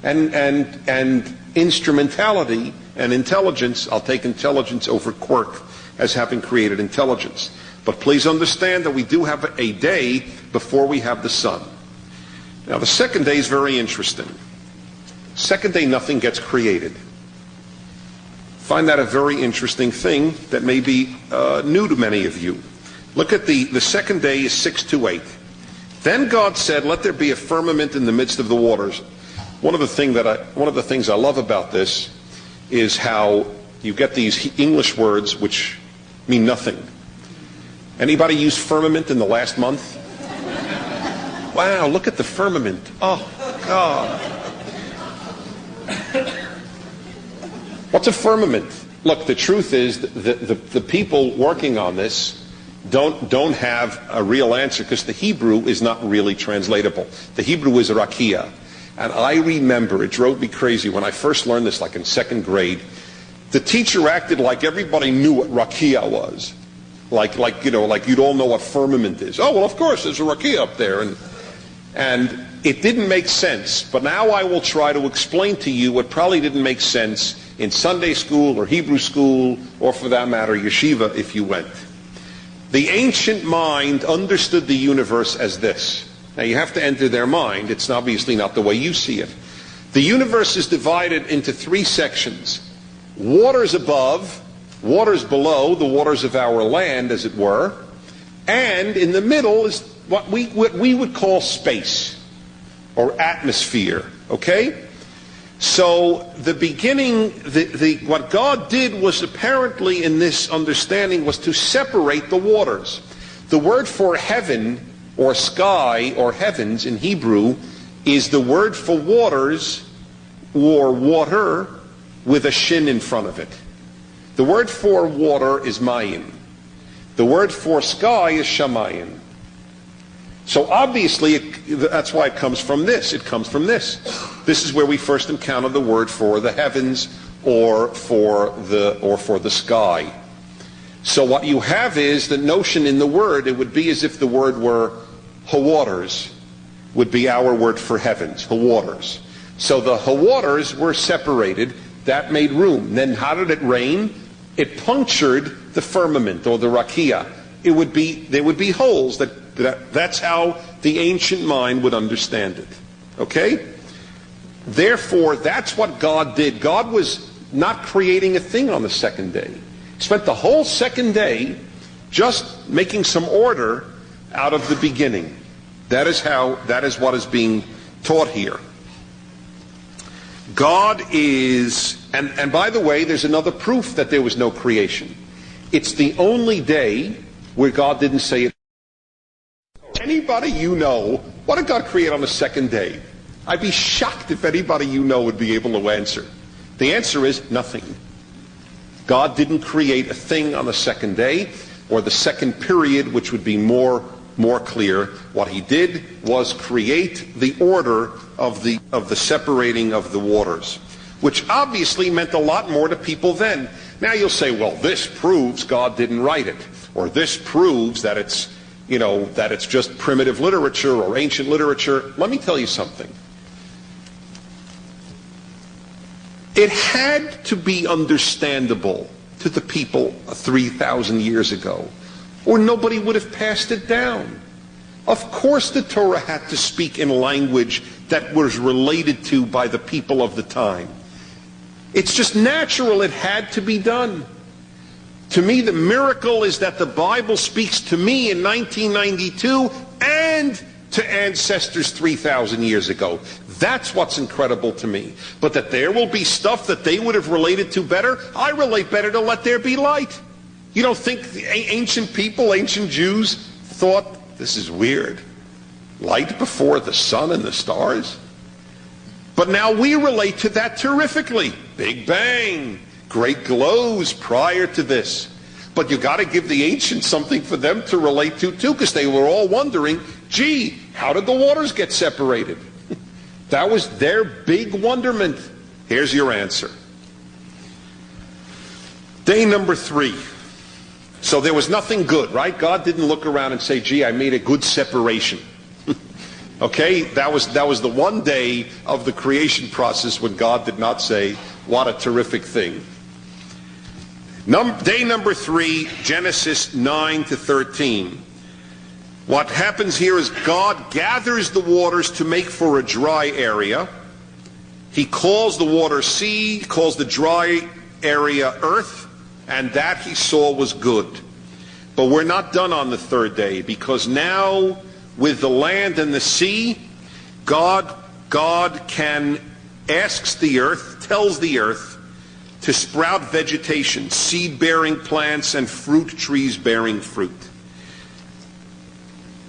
and instrumentality and intelligence, I'll take intelligence over quirk as having created intelligence. But please understand that we do have a day before we have the sun. Now the second day is very interesting. Second day nothing gets created. Find that a very interesting thing that may be new to many of you. Look at the second day is 6-8. Then God said, "Let there be a firmament in the midst of the waters." One of the things I love about this is how you get these English words which mean nothing. Anybody use firmament in the last month? Wow, look at the firmament. Oh, God. What's a firmament? Look, the truth is the people working on this don't have a real answer, because the Hebrew is not really translatable. The Hebrew is rakia. And I remember, it drove me crazy when I first learned this, like in second grade. The teacher acted like everybody knew what rakia was. Like you'd all know what firmament is. Oh, well, of course, there's a rakia up there. And it didn't make sense. But now I will try to explain to you what probably didn't make sense in Sunday school or Hebrew school, or for that matter, yeshiva, if you went. The ancient mind understood the universe as this. Now you have to enter their mind. It's obviously not the way you see it. The universe is divided into 3 sections. Waters above, waters below, the waters of our land, as it were, and in the middle is what we would call space or atmosphere. Okay? So the beginning, what God did was apparently in this understanding was to separate the waters. The word for heaven or sky or heavens in Hebrew is the word for waters or water with a shin in front of it. The word for water is mayim. The word for sky is shamayim. So obviously, that's why it comes from this. It comes from this. This is where we first encounter the word for the heavens or for the sky. So what you have is the notion in the word. It would be as if the word were hawaters would be our word for heavens, hawaters. So the hawaters were separated. That made room. Then how did it rain? It punctured the firmament, or the rakia. There would be holes. That's how the ancient mind would understand it. Okay? Therefore, that's what God did. God was not creating a thing on the second day. He spent the whole second day just making some order out of the beginning. That is what is being taught here. God is, and by the way, there's another proof that there was no creation. It's the only day where God didn't say it. Anybody you know, what did God create on the second day? I'd be shocked if anybody you know would be able to answer. The answer is nothing. God didn't create a thing on the second day, or the second period, which would be more clear. What he did was create the order of the separating of the waters, which obviously meant a lot more to people then. Now you'll say, well, this proves God didn't write it, or this proves that it's just primitive literature or ancient literature. Let me tell you something. It had to be understandable to the people 3,000 years ago, or nobody would have passed it down. Of course the Torah had to speak in language that was related to by the people of the time. It's just natural. It had to be done. To me, the miracle is that the Bible speaks to me in 1992 and to ancestors 3,000 years ago. That's what's incredible to me. But that there will be stuff that they would have related to better, I relate better to let there be light. You don't think the ancient people, ancient Jews, thought, this is weird. Light before the sun and the stars? But now we relate to that terrifically. Big Bang, great glows prior to this. But you got to give the ancients something for them to relate to too, because they were all wondering, gee, how did the waters get separated? That was their big wonderment. Here's your answer. Day number 3. So there was nothing good, right? God didn't look around and say, gee, I made a good separation. Okay? That was the one day of the creation process when God did not say, what a terrific thing. Day number 3, Genesis 9 to 13. What happens here is God gathers the waters to make for a dry area. He calls the water sea, calls the dry area earth, and that he saw was good. But we're not done on the third day, because now with the land and the sea, God asks the earth, tells the earth to sprout vegetation, seed-bearing plants and fruit trees bearing fruit.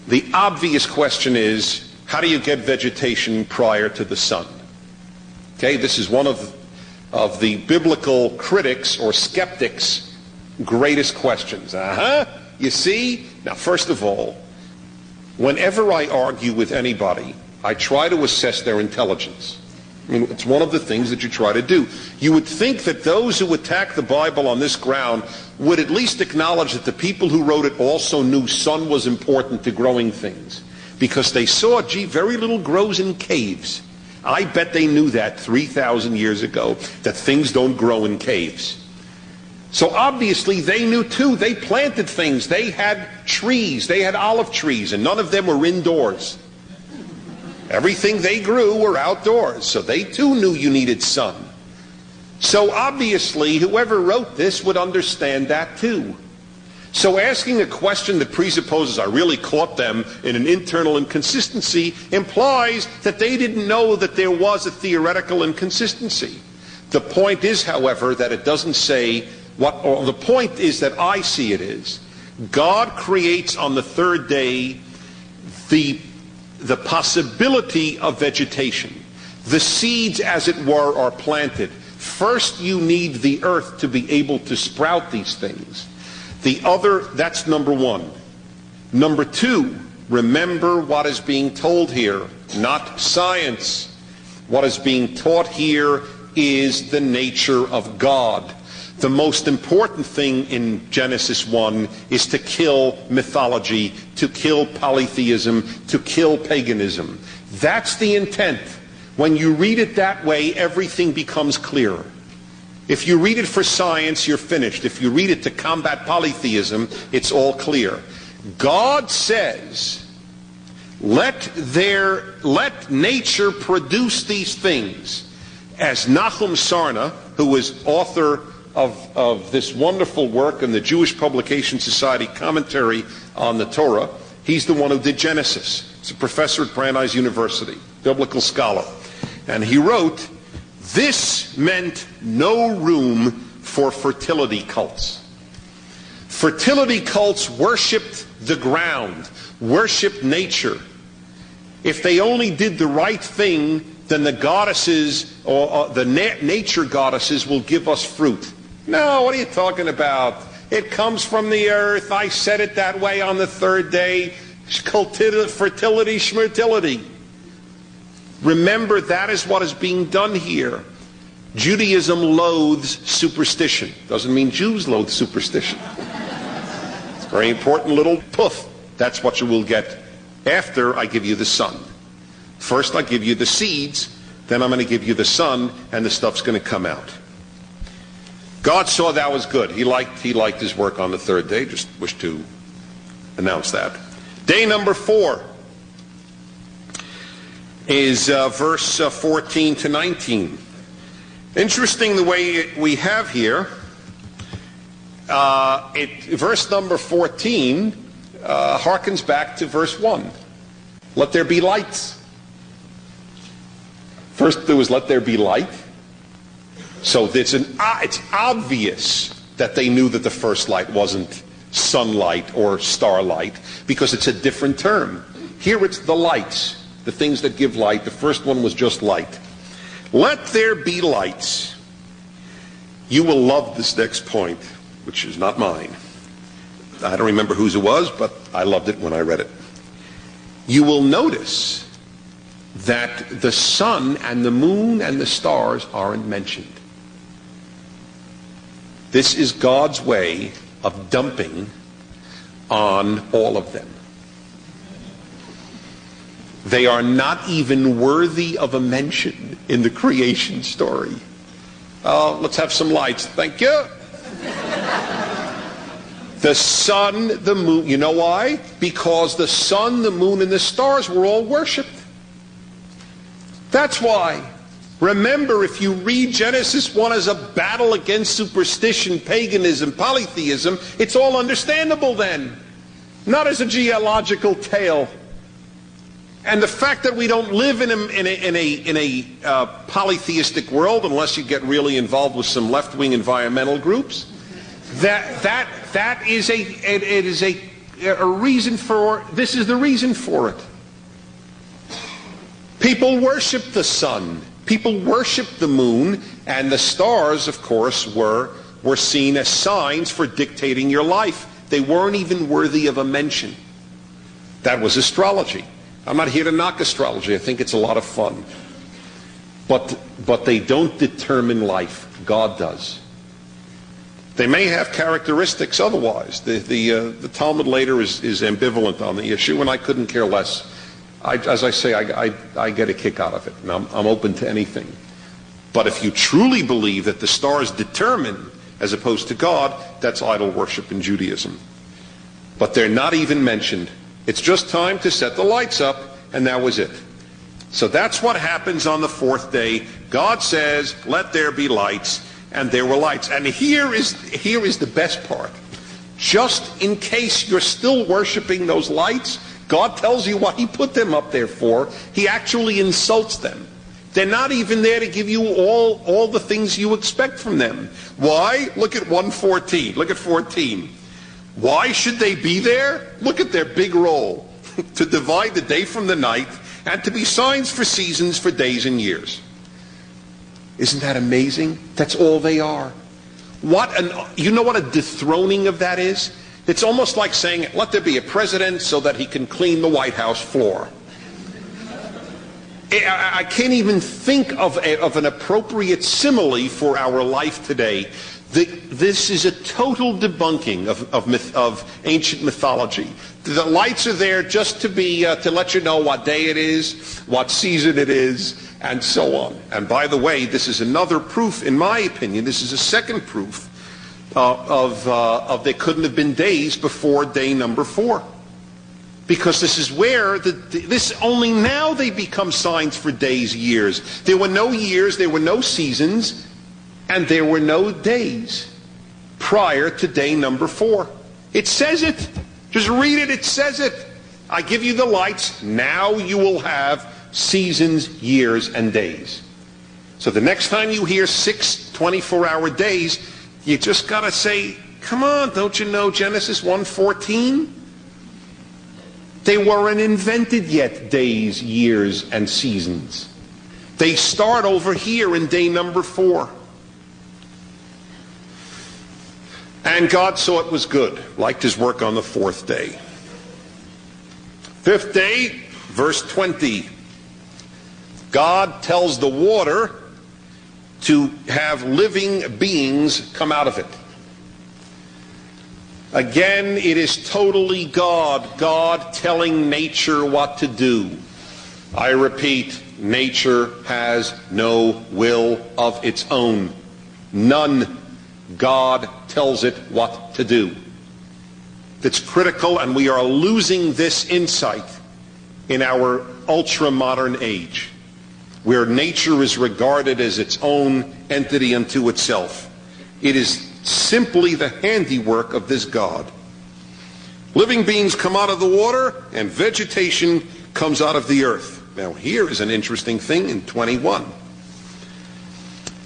The obvious question is, how do you get vegetation prior to the sun? Okay, this is one of the biblical critics or skeptics' greatest questions. You see? Now, first of all, whenever I argue with anybody, I try to assess their intelligence. I mean, it's one of the things that you try to do. You would think that those who attack the Bible on this ground would at least acknowledge that the people who wrote it also knew sun was important to growing things, because they saw, gee, very little grows in caves. I bet they knew that 3,000 years ago, that things don't grow in caves. So obviously they knew too. They planted things. They had trees. They had olive trees, and none of them were indoors. Everything they grew were outdoors, so they too knew you needed sun. So obviously whoever wrote this would understand that too. So asking a question that presupposes I really caught them in an internal inconsistency implies that they didn't know that there was a theoretical inconsistency. The point is, however, that it doesn't say what, or the point is that I see it is, God creates on the third day the possibility of vegetation. The seeds, as it were, are planted. First, you need the earth to be able to sprout these things. That's number one. Number two, remember what is being told here, not science. What is being taught here is the nature of God. The most important thing in Genesis 1 is to kill mythology, to kill polytheism, to kill paganism. That's the intent. When you read it that way, everything becomes clearer. If you read it for science, you're finished. If you read it to combat polytheism, it's all clear. God says, let nature produce these things. As Nahum Sarna, who is author of this wonderful work in the Jewish Publication Society commentary on the Torah, he's the one who did Genesis. He's a professor at Brandeis University, biblical scholar. And he wrote, this meant no room for fertility cults. Fertility cults worshipped the ground, worshipped nature. If they only did the right thing, then the goddesses, or the nature goddesses, will give us fruit. No, what are you talking about? It comes from the earth. I said it that way on the third day. Fertility, schmertility. Remember, that is what is being done here. Judaism loathes superstition. Doesn't mean Jews loathe superstition. It's a very important little poof. That's what you will get after I give you the sun. First I give you the seeds, then I'm going to give you the sun, and the stuff's going to come out. God saw that was good. He liked his work on the third day. Just wish to announce that. Day number 4 is verse 14 to 19. Interesting the way we have here. Verse number 14 harkens back to verse 1. Let there be lights. First there was let there be light. So it's obvious that they knew that the first light wasn't sunlight or starlight, because it's a different term. Here it's the lights, the things that give light. The first one was just light. Let there be lights. You will love this next point, which is not mine. I don't remember whose it was, but I loved it when I read it. You will notice that the sun and the moon and the stars aren't mentioned. This is God's way of dumping on all of them. They are not even worthy of a mention in the creation story. Let's have some lights. Thank you. The sun, the moon. You know why? Because the sun, the moon, and the stars were all worshipped. That's why. Remember, if you read Genesis 1 as a battle against superstition, paganism, polytheism, it's all understandable then. Not as a geological tale. And the fact that we don't live in a polytheistic world, unless you get really involved with some left-wing environmental groups, that is a reason for. This is the reason for it. People worship the sun. People worship the moon, and the stars, of course, were seen as signs for dictating your life. They weren't even worthy of a mention. That was astrology. I'm not here to knock astrology. I think it's a lot of fun. But they don't determine life. God does. They may have characteristics otherwise. The Talmud later is ambivalent on the issue, and I couldn't care less. As I say, I get a kick out of it, and I'm open to anything. But if you truly believe that the stars determine as opposed to God, that's idol worship in Judaism. But they're not even mentioned. It's just time to set the lights up, and that was it. So that's what happens on the fourth day. God says, let there be lights, and there were lights. And here is the best part. Just in case you're still worshiping those lights, God tells you what he put them up there for. He actually insults them. They're not even there to give you all the things you expect from them. Why? Look at 1:14. Look at 14. Why should they be there? Look at their big role. To divide the day from the night, and to be signs for seasons, for days and years. Isn't that amazing? That's all they are. You know what a dethroning of that is? It's almost like saying, let there be a president so that he can clean the White House floor. I can't even think of an appropriate simile for our life today. This is a total debunking of ancient mythology. The lights are there just to let you know what day it is, what season it is, and so on. And by the way, this is another proof, in my opinion, this is a second proof of there couldn't have been days before day number 4. Because this is where, only now they become signs for days, years. There were no years, there were no seasons, and there were no days prior to day number 4. It says it. Just read it, it says it. I give you the lights, now you will have seasons, years, and days. So the next time you hear 6 24-hour days, you just got to say, come on, don't you know Genesis 1:14? They weren't invented yet, days, years, and seasons. They start over here in day number 4. And God saw it was good, liked his work on the 4th day. 5th day, verse 20. God tells the water to have living beings come out of it. Again, it is totally God telling nature what to do. I repeat, nature has no will of its own. None. God tells it what to do. That's critical, and we are losing this insight in our ultra-modern age, where nature is regarded as its own entity unto itself. It is simply the handiwork of this God. Living beings come out of the water, and vegetation comes out of the earth. Now here is an interesting thing in 21.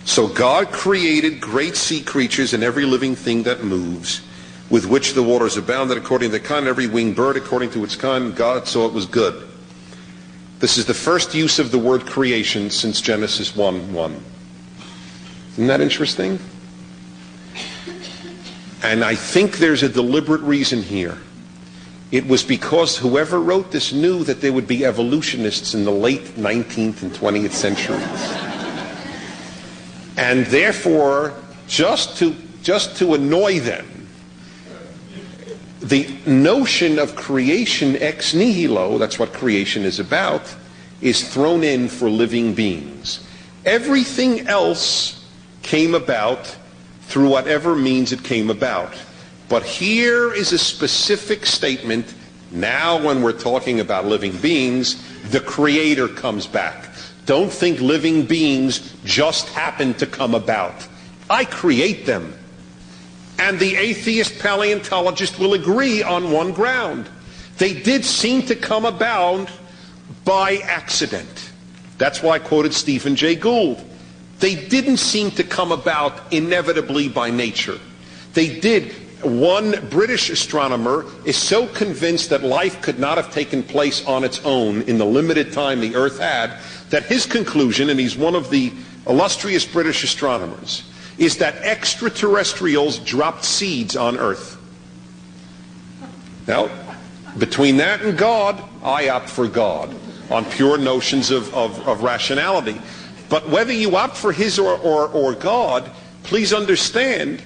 So God created great sea creatures and every living thing that moves, with which the waters abounded according to their kind, every winged bird according to its kind. God saw it was good. This is the first use of the word creation since Genesis 1:1. Isn't that interesting? And I think there's a deliberate reason here. It was because whoever wrote this knew that there would be evolutionists in the late 19th and 20th centuries. And therefore, just to annoy them, the notion of creation ex nihilo, that's what creation is about, is thrown in for living beings. Everything else came about through whatever means it came about. But here is a specific statement. Now when we're talking about living beings, the Creator comes back. Don't think living beings just happen to come about. I create them. And the atheist paleontologist will agree on one ground. They did seem to come about by accident. That's why I quoted Stephen Jay Gould. They didn't seem to come about inevitably by nature. They did. One British astronomer is so convinced that life could not have taken place on its own in the limited time the Earth had, that his conclusion, and he's one of the illustrious British astronomers, is that extraterrestrials dropped seeds on Earth. Now, between that and God, I opt for God on pure notions of rationality. But whether you opt for his or God, please understand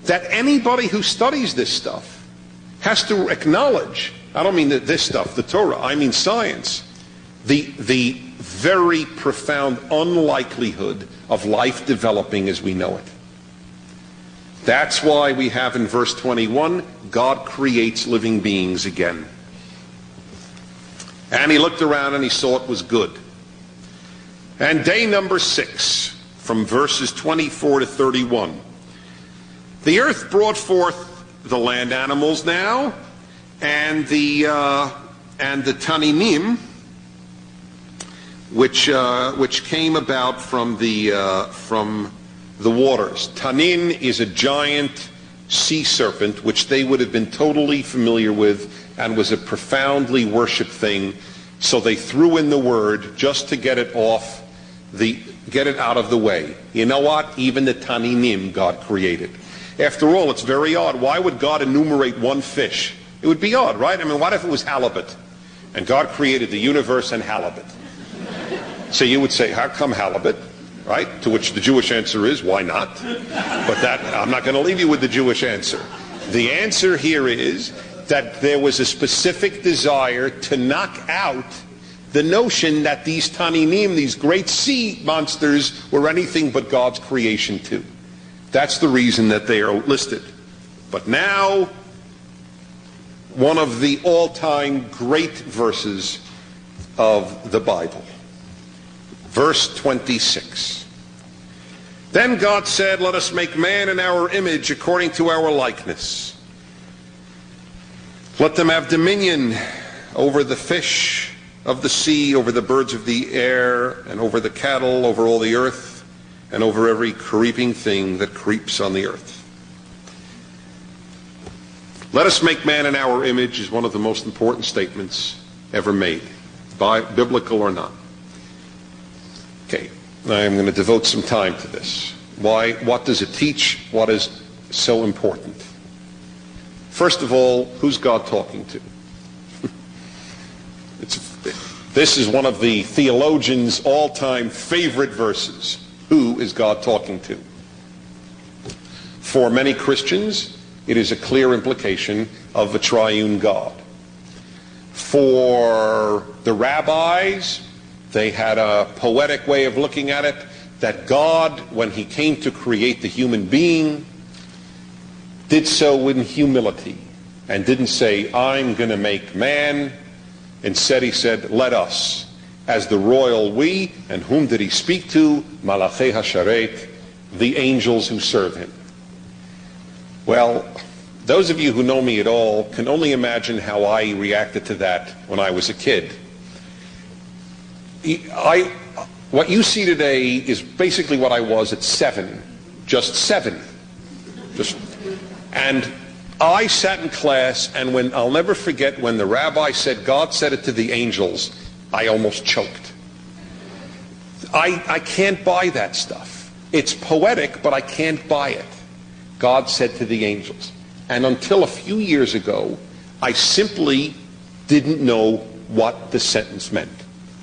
that anybody who studies this stuff has to acknowledge, I don't mean this stuff, the Torah, I mean science, the very profound unlikelihood of life developing as we know it. That's why we have in verse 21, God creates living beings again. And he looked around and he saw it was good. And day number 6, from verses 24 to 31, the earth brought forth the land animals now, and the taninim, which came about from the waters. Tanin is a giant sea serpent, which they would have been totally familiar with, and was a profoundly worshipped thing. So they threw in the word just to get it out of the way. You know what? Even the taninim God created. After all, it's very odd. Why would God enumerate one fish? It would be odd, right? I mean, what if it was halibut? And God created the universe and halibut. So you would say, how come halibut? right? To which the Jewish answer is, why not? But I'm not going to leave you with the Jewish answer. The answer here is that there was a specific desire to knock out the notion that these Taninim, these great sea monsters, were anything but God's creation too. That's the reason that they are listed. But now, one of the all-time great verses of the Bible. Verse 26. Then God said, let us make man in our image according to our likeness. Let them have dominion over the fish of the sea, over the birds of the air, and over the cattle, over all the earth, and over every creeping thing that creeps on the earth. Let us make man in our image is one of the most important statements ever made, biblical or not. Okay, I'm going to devote some time to this. Why? What does it teach? What is so important? First of all, who's God talking to? This is one of the theologians' all-time favorite verses. Who is God talking to? For many Christians, it is a clear implication of a triune God. For the rabbis, they had a poetic way of looking at it, that God, when he came to create the human being, did so in humility and didn't say, I'm going to make man. Instead he said, let us, as the royal we. And whom did he speak to? Malachei Hasharet, the angels who serve him. Well, those of you who know me at all can only imagine how I reacted to that when I was a kid. What you see today is basically what I was at 7, just 7. And I sat in class, and I'll never forget when the rabbi said, God said it to the angels, I almost choked. I can't buy that stuff. It's poetic, but I can't buy it. God said to the angels. And until a few years ago, I simply didn't know what the sentence meant.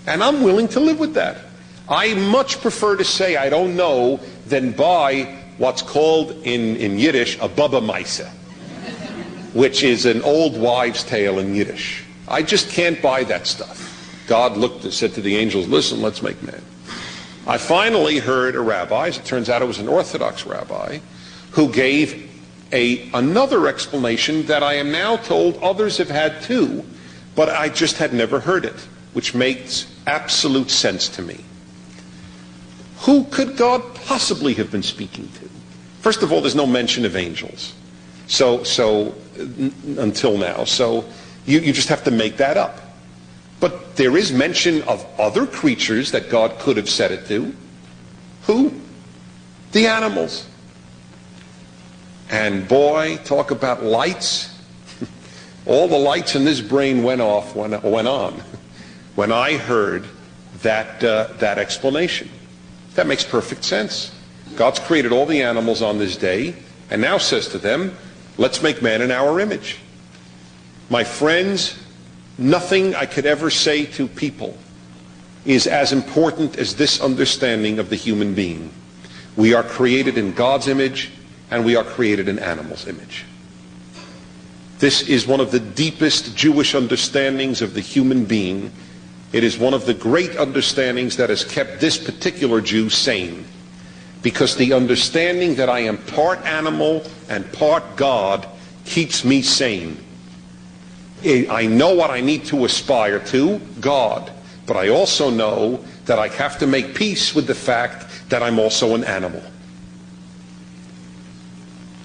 And I'm willing to live with that. I much prefer to say I don't know than buy what's called in Yiddish a baba maisa, which is an old wives' tale in Yiddish. I just can't buy that stuff. God said to the angels, listen, let's make man. I finally heard a rabbi, as it turns out it was an Orthodox rabbi, who gave another explanation that I am now told others have had too, but I just had never heard it, which makes absolute sense to me. Who could God possibly have been speaking to? First of all, there's no mention of angels. Until now. So you just have to make that up. But there is mention of other creatures that God could have said it to. Who? The animals. And boy, talk about lights. All the lights in this brain went on when I heard that explanation. That makes perfect sense. God's created all the animals on this day and now says to them, let's make man in our image. My friends, nothing I could ever say to people is as important as this understanding of the human being. We are created in God's image, and we are created in animals' image. This is one of the deepest Jewish understandings of the human being. It is one of the great understandings that has kept this particular Jew sane. Because the understanding that I am part animal and part God keeps me sane. I know what I need to aspire to, God. But I also know that I have to make peace with the fact that I'm also an animal.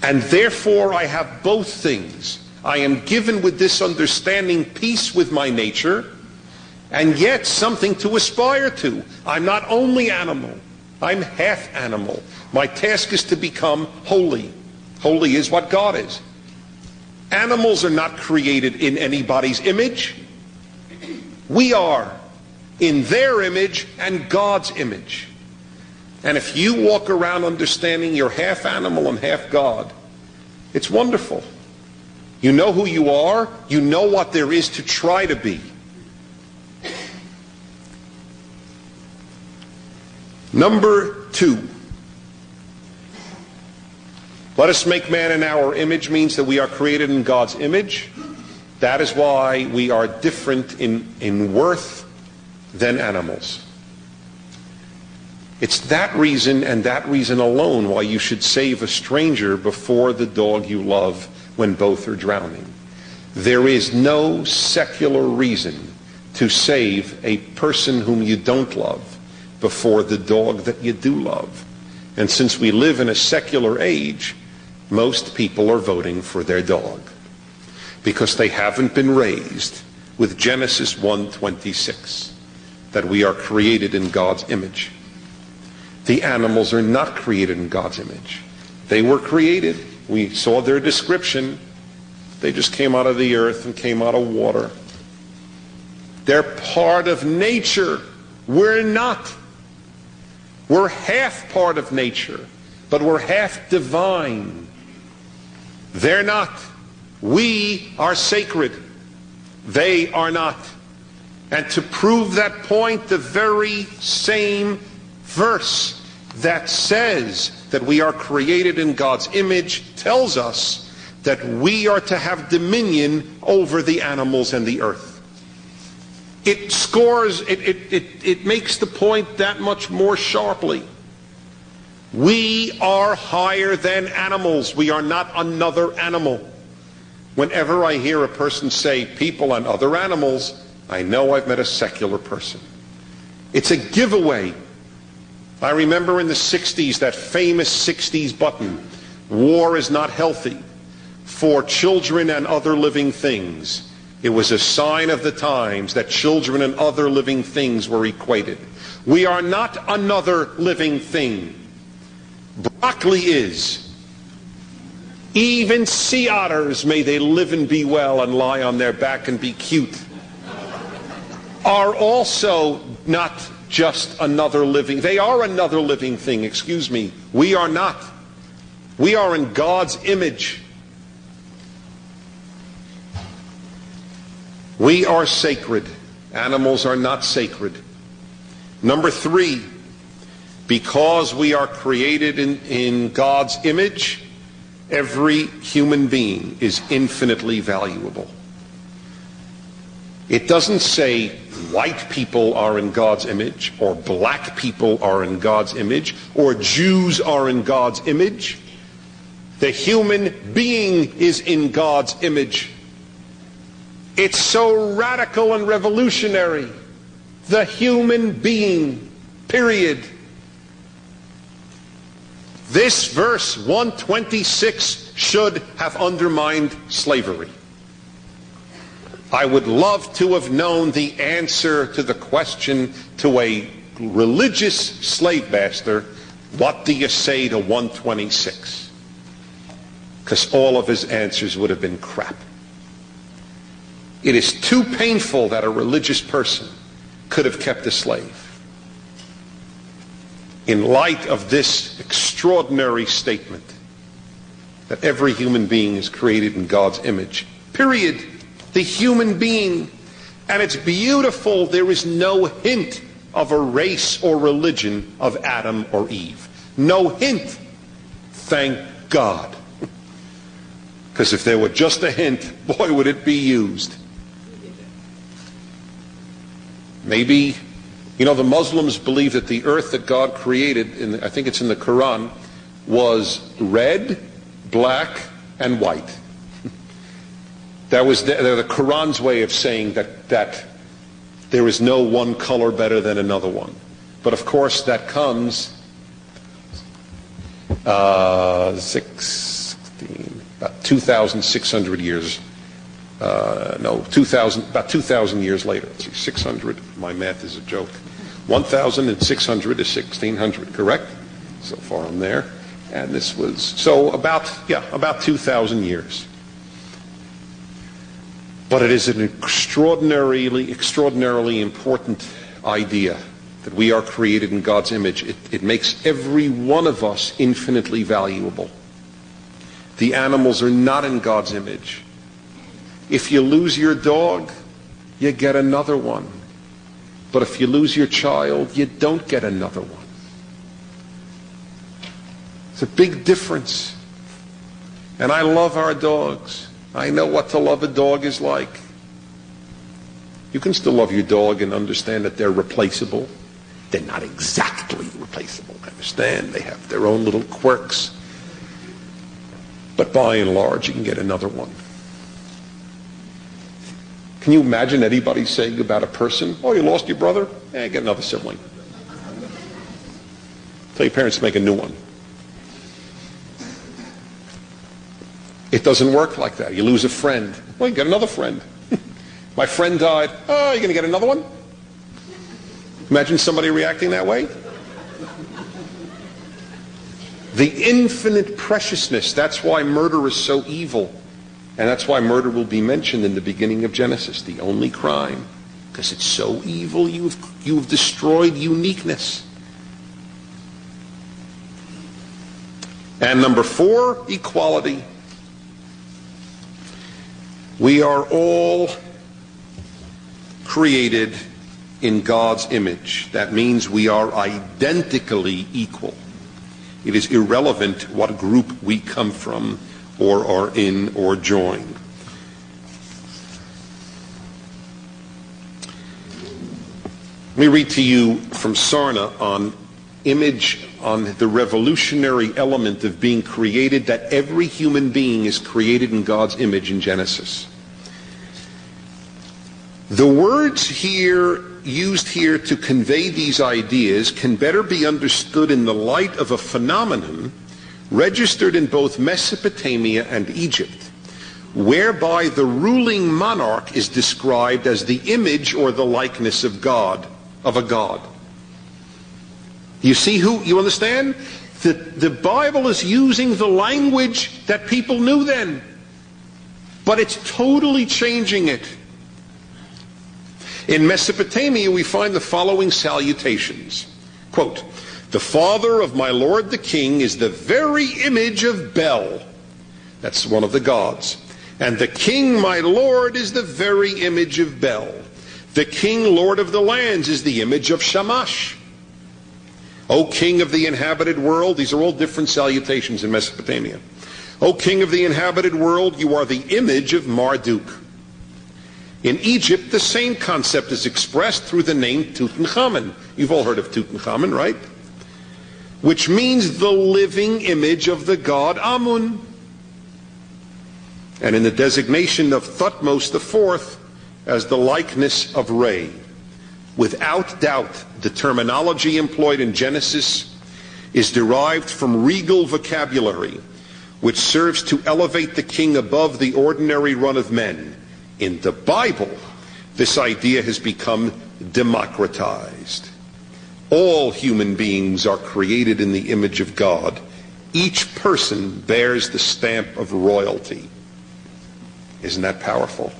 And therefore I have both things. I am given with this understanding peace with my nature, and yet something to aspire to. I'm not only animal, I'm half animal. My task is to become holy. Holy is what God is. Animals are not created in anybody's image. We are in their image and God's image. And if you walk around understanding you're half animal and half God, it's wonderful. You know who you are. You know what there is to try to be. Number 2. Let us make man in our image means that we are created in God's image. That is why we are different in worth than animals. It's that reason and that reason alone why you should save a stranger before the dog you love when both are drowning. There is no secular reason to save a person whom you don't love before the dog that you do love. And since we live in a secular age, most people are voting for their dog because they haven't been raised with Genesis 1:26, that we are created in God's image. The animals are not created in God's image. They were created. We saw their description. They just came out of the earth and came out of water. They're part of nature. We're not. We're half part of nature, but we're half divine. They're not. We are sacred. They are not. And to prove that point, the very same verse that says that we are created in God's image tells us that we are to have dominion over the animals and the earth. It scores, it makes the point that much more sharply. We are higher than animals. We are not another animal. Whenever I hear a person say people and other animals, I know I've met a secular person. It's a giveaway. I remember in the 60s, that famous 60s button, war is not healthy for children and other living things. It was a sign of the times that children and other living things were equated. We are not another living thing. Broccoli is. Even sea otters, may they live and be well and lie on their back and be cute, are also not just another living. They are another living thing, excuse me. We are not. We are in God's image. We are sacred. Animals are not sacred. Number 3, because we are created in God's image, every human being is infinitely valuable. It doesn't say white people are in God's image, or black people are in God's image, or Jews are in God's image. The human being is in God's image. It's so radical and revolutionary. The human being, period. This verse 126 should have undermined slavery. I would love to have known the answer to the question to a religious slave master, what do you say to 126? Because all of his answers would have been crap. It is too painful that a religious person could have kept a slave. In light of this extraordinary statement that every human being is created in God's image, period. The human being. And it's beautiful. There is no hint of a race or religion of Adam or Eve. No hint. Thank God. Because if there were just a hint, boy, would it be used. Maybe, the Muslims believe that the earth that God created, I think it's in the Quran, was red, black, and white. That was the Quran's way of saying that there is no one color better than another one. But of course that comes about 2,600 years. About 2,000 years later. 600, my math is a joke. 1,600 is 1,600, correct? So far I'm there. And this was, so about 2,000 years. But it is an extraordinarily important idea that we are created in God's image. It makes every one of us infinitely valuable. The animals are not in God's image. If you lose your dog, you get another one. But if you lose your child, you don't get another one. It's a big difference. And I love our dogs. I know what to love a dog is like. You can still love your dog and understand that they're replaceable. They're not exactly replaceable. I understand they have their own little quirks. But by and large, you can get another one. Can you imagine anybody saying about a person, oh, you lost your brother? Get another sibling. Tell your parents to make a new one. It doesn't work like that. You lose a friend. Well, you get another friend. My friend died. Oh, you're going to get another one? Imagine somebody reacting that way. The infinite preciousness, that's why murder is so evil. And that's why murder will be mentioned in the beginning of Genesis, the only crime. Because it's so evil, you've destroyed uniqueness. And number 4, equality. We are all created in God's image. That means we are identically equal. It is irrelevant what group we come from or are in or join. Let me read to you from Sarna on the revolutionary element of being created, that every human being is created in God's image in Genesis. The words used here to convey these ideas can better be understood in the light of a phenomenon registered in both Mesopotamia and Egypt, whereby the ruling monarch is described as the image or the likeness of God, of a god. You see you understand? The Bible is using the language that people knew then, but it's totally changing it. In Mesopotamia, we find the following salutations. Quote, the father of my lord the king is the very image of Bel. That's one of the gods. And the king, my lord, is the very image of Bel. The king, lord of the lands, is the image of Shamash. O king of the inhabited world, these are all different salutations in Mesopotamia. O king of the inhabited world, you are the image of Marduk. In Egypt, the same concept is expressed through the name Tutankhamun. You've all heard of Tutankhamun, right? Which means the living image of the god Amun. And in the designation of Thutmose IV as the likeness of Re. Without doubt, the terminology employed in Genesis is derived from regal vocabulary, which serves to elevate the king above the ordinary run of men. In the Bible, this idea has become democratized. All human beings are created in the image of God. Each person bears the stamp of royalty. Isn't that powerful?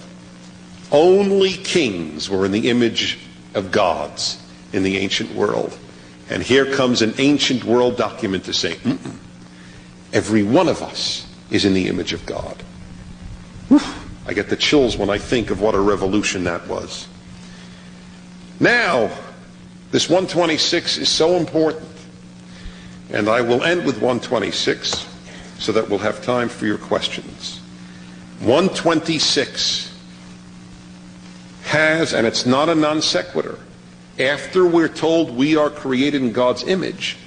Only kings were in the image of gods in the ancient world. And here comes an ancient world document to say, every one of us is in the image of God. Whew. I get the chills when I think of what a revolution that was. Now, this 126 is so important. And I will end with 126 so that we'll have time for your questions. 126 has, and it's not a non sequitur, after we're told we are created in God's image,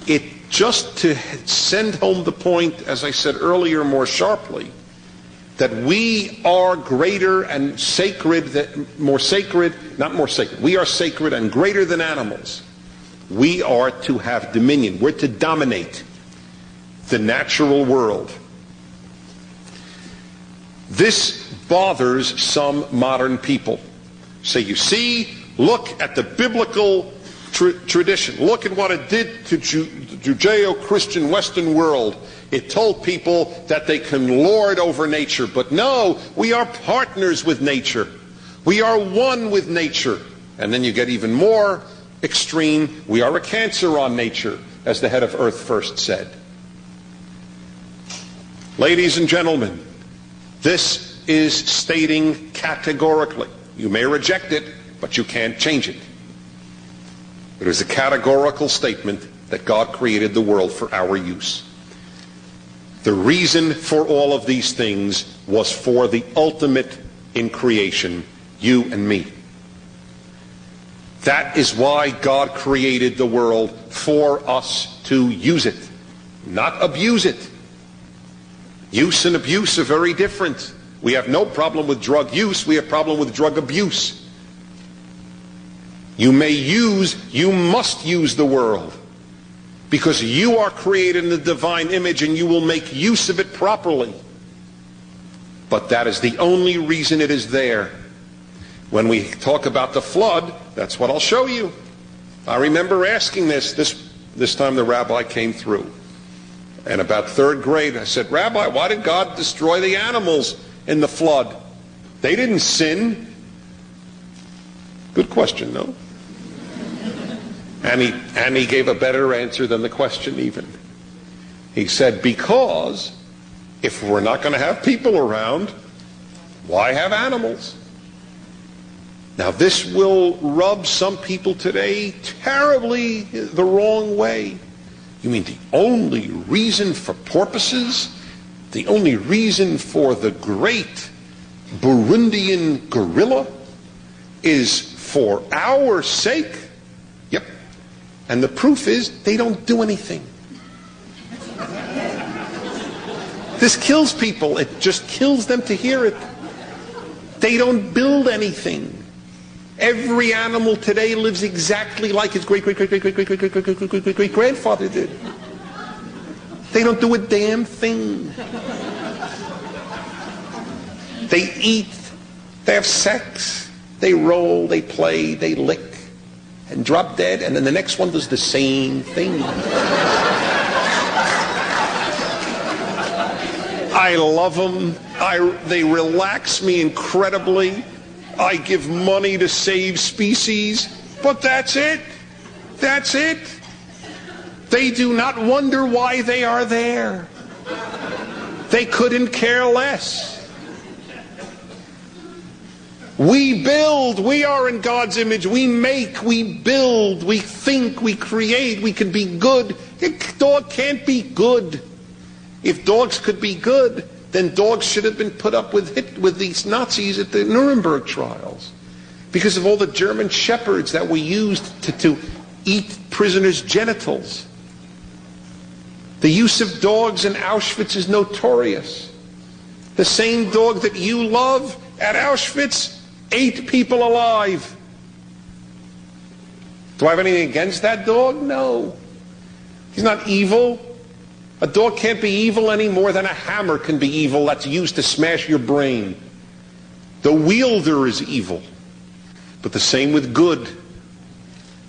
it just to send home the point, as I said earlier more sharply, that we are greater and sacred, we are sacred and greater than animals. We are to have dominion. We're to dominate the natural world. This bothers some modern people. Say, you see, look at the biblical tradition. Look at what it did to the Judeo-Christian Western world. It told people that they can lord over nature. But no, we are partners with nature. We are one with nature. And then you get even more extreme. We are a cancer on nature, as the head of Earth First said. Ladies and gentlemen, this is stating categorically. You may reject it, but you can't change it. It is a categorical statement that God created the world for our use. The reason for all of these things was for the ultimate in creation, you and me. That is why God created the world, for us to use it, not abuse it. Use and abuse are very different. We have no problem with drug use, we have problem with drug abuse. You must use the world, because you are created in the divine image and you will make use of it properly. But that is the only reason it is there. When we talk about the flood, that's what I'll show you. I remember asking this time the rabbi came through. And about third grade, I said, Rabbi, why did God destroy the animals in the flood? They didn't sin. Good question, no? And he gave a better answer than the question even. He said, because if we're not going to have people around, why have animals? Now this will rub some people today terribly the wrong way. You mean the only reason for porpoises, the only reason for the great Burundian gorilla is for our sake? Yep. And the proof is they don't do anything. This kills people. It just kills them to hear it. They don't build anything. Every animal today lives exactly like its great-great-great-great-great-great-great-great-great-grandfather did. They don't do a damn thing. They eat, they have sex, they roll, they play, they lick, and drop dead, and then the next one does the same thing. I love them. They relax me incredibly. I give money to save species, but that's it. That's it. They do not wonder why they are there. They couldn't care less. We build. We are in God's image. We make, we build, we think, we create. We can be good. A dog can't be good. If dogs could be good, then dogs should have been put up with these Nazis at the Nuremberg trials, because of all the German shepherds that we used to eat prisoners' genitals. The use of dogs in Auschwitz is notorious. The same dog that you love at Auschwitz ate people alive. Do I have anything against that dog? No. He's not evil. A dog can't be evil any more than a hammer can be evil that's used to smash your brain. The wielder is evil. But the same with good.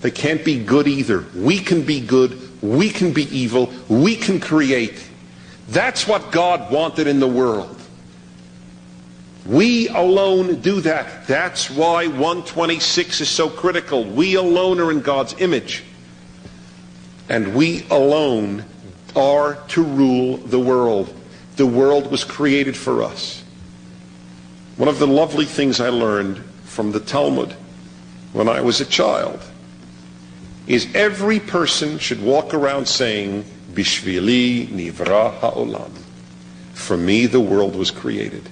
They can't be good either. We can be good. We can be evil. We can create. That's what God wanted in the world. We alone do that. That's why 126 is so critical. We alone are in God's image. And we alone are to rule the world. The world was created for us. One of the lovely things I learned from the Talmud when I was a child is every person should walk around saying, Bishvili nivra ha'olam. For me, the world was created.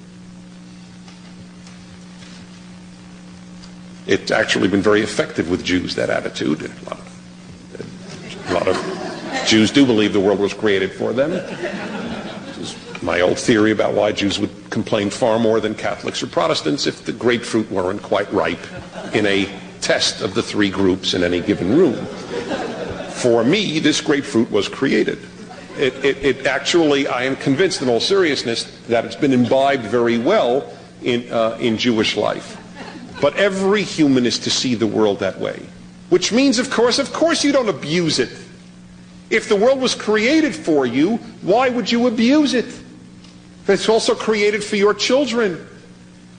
It's actually been very effective with Jews, that attitude. A lot of Jews do believe the world was created for them. This is my old theory about why Jews would complain far more than Catholics or Protestants if the grapefruit weren't quite ripe in a test of the three groups in any given room. For me, this grapefruit was created. It actually, I am convinced in all seriousness that it's been imbibed very well in Jewish life. But every human is to see the world that way. Which means, of course you don't abuse it. If the world was created for you, why would you abuse it? It's also created for your children.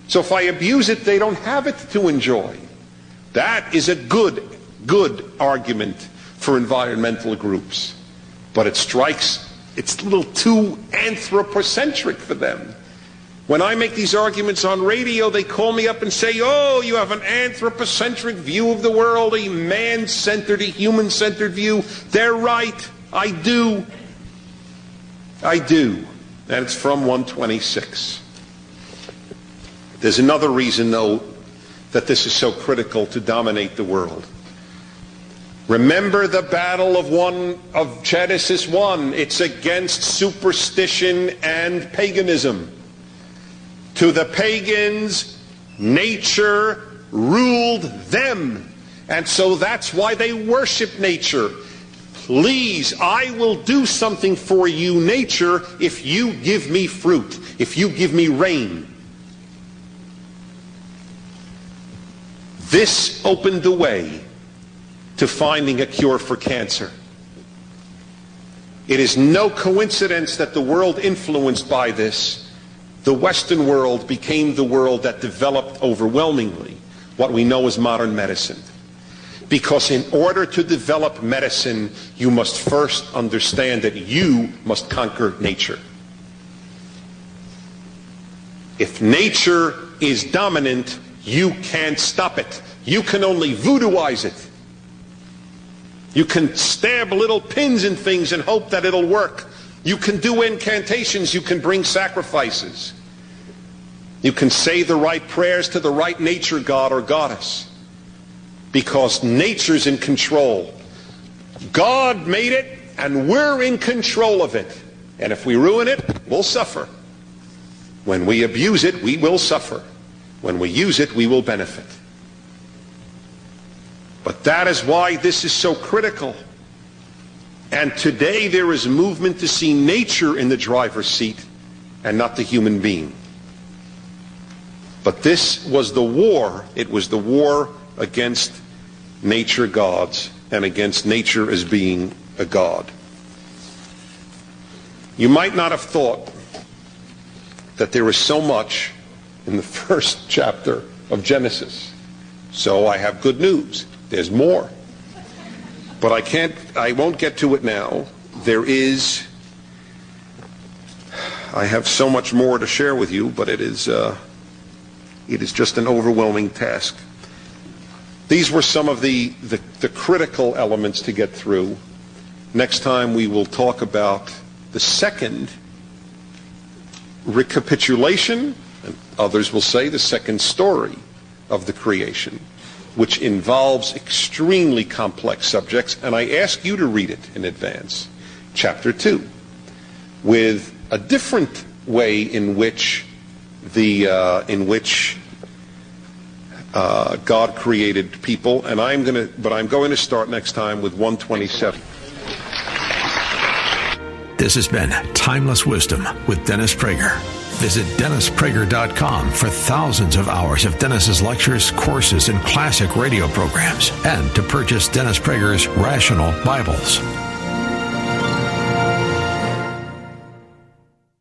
So if I abuse it, they don't have it to enjoy. That is a good argument for environmental groups. But it's a little too anthropocentric for them. When I make these arguments on radio, they call me up and say, oh, you have an anthropocentric view of the world, a man-centered, a human-centered view. They're right. I do. I do. And it's from 126. There's another reason, though, that this is so critical to dominate the world. Remember the battle of Genesis 1. It's against superstition and paganism. To the pagans, nature ruled them. And so that's why they worship nature. Please, I will do something for you, nature, if you give me fruit, if you give me rain. This opened the way to finding a cure for cancer. It is no coincidence that the world influenced by this, the Western world, became the world that developed overwhelmingly what we know as modern medicine. Because in order to develop medicine, you must first understand that you must conquer nature. If nature is dominant, you can't stop it. You can only voodooize it. You can stab little pins in things and hope that it'll work. You can do incantations. You can bring sacrifices. You can say the right prayers to the right nature god or goddess. Because nature's in control. God made it, and we're in control of it. And if we ruin it, we'll suffer. When we abuse it, we will suffer. When we use it, we will benefit. But that is why this is so critical. And today there is a movement to see nature in the driver's seat and not the human being. But this was the war. It was the war against nature gods and against nature as being a god. You might not have thought that there is so much in the first chapter of Genesis. So I have good news. There's more. But I won't get to it now. I have so much more to share with you, but it is just an overwhelming task. These were some of the critical elements to get through. Next time we will talk about the second recapitulation, and others will say the second story of the creation, which involves extremely complex subjects, and I ask you to read it in advance, chapter 2, with a different way in which God created people, and I'm going to start next time with 127. This has been Timeless Wisdom with Dennis Prager. Visit DennisPrager.com for thousands of hours of Dennis's lectures, courses, and classic radio programs, and to purchase Dennis Prager's Rational Bibles.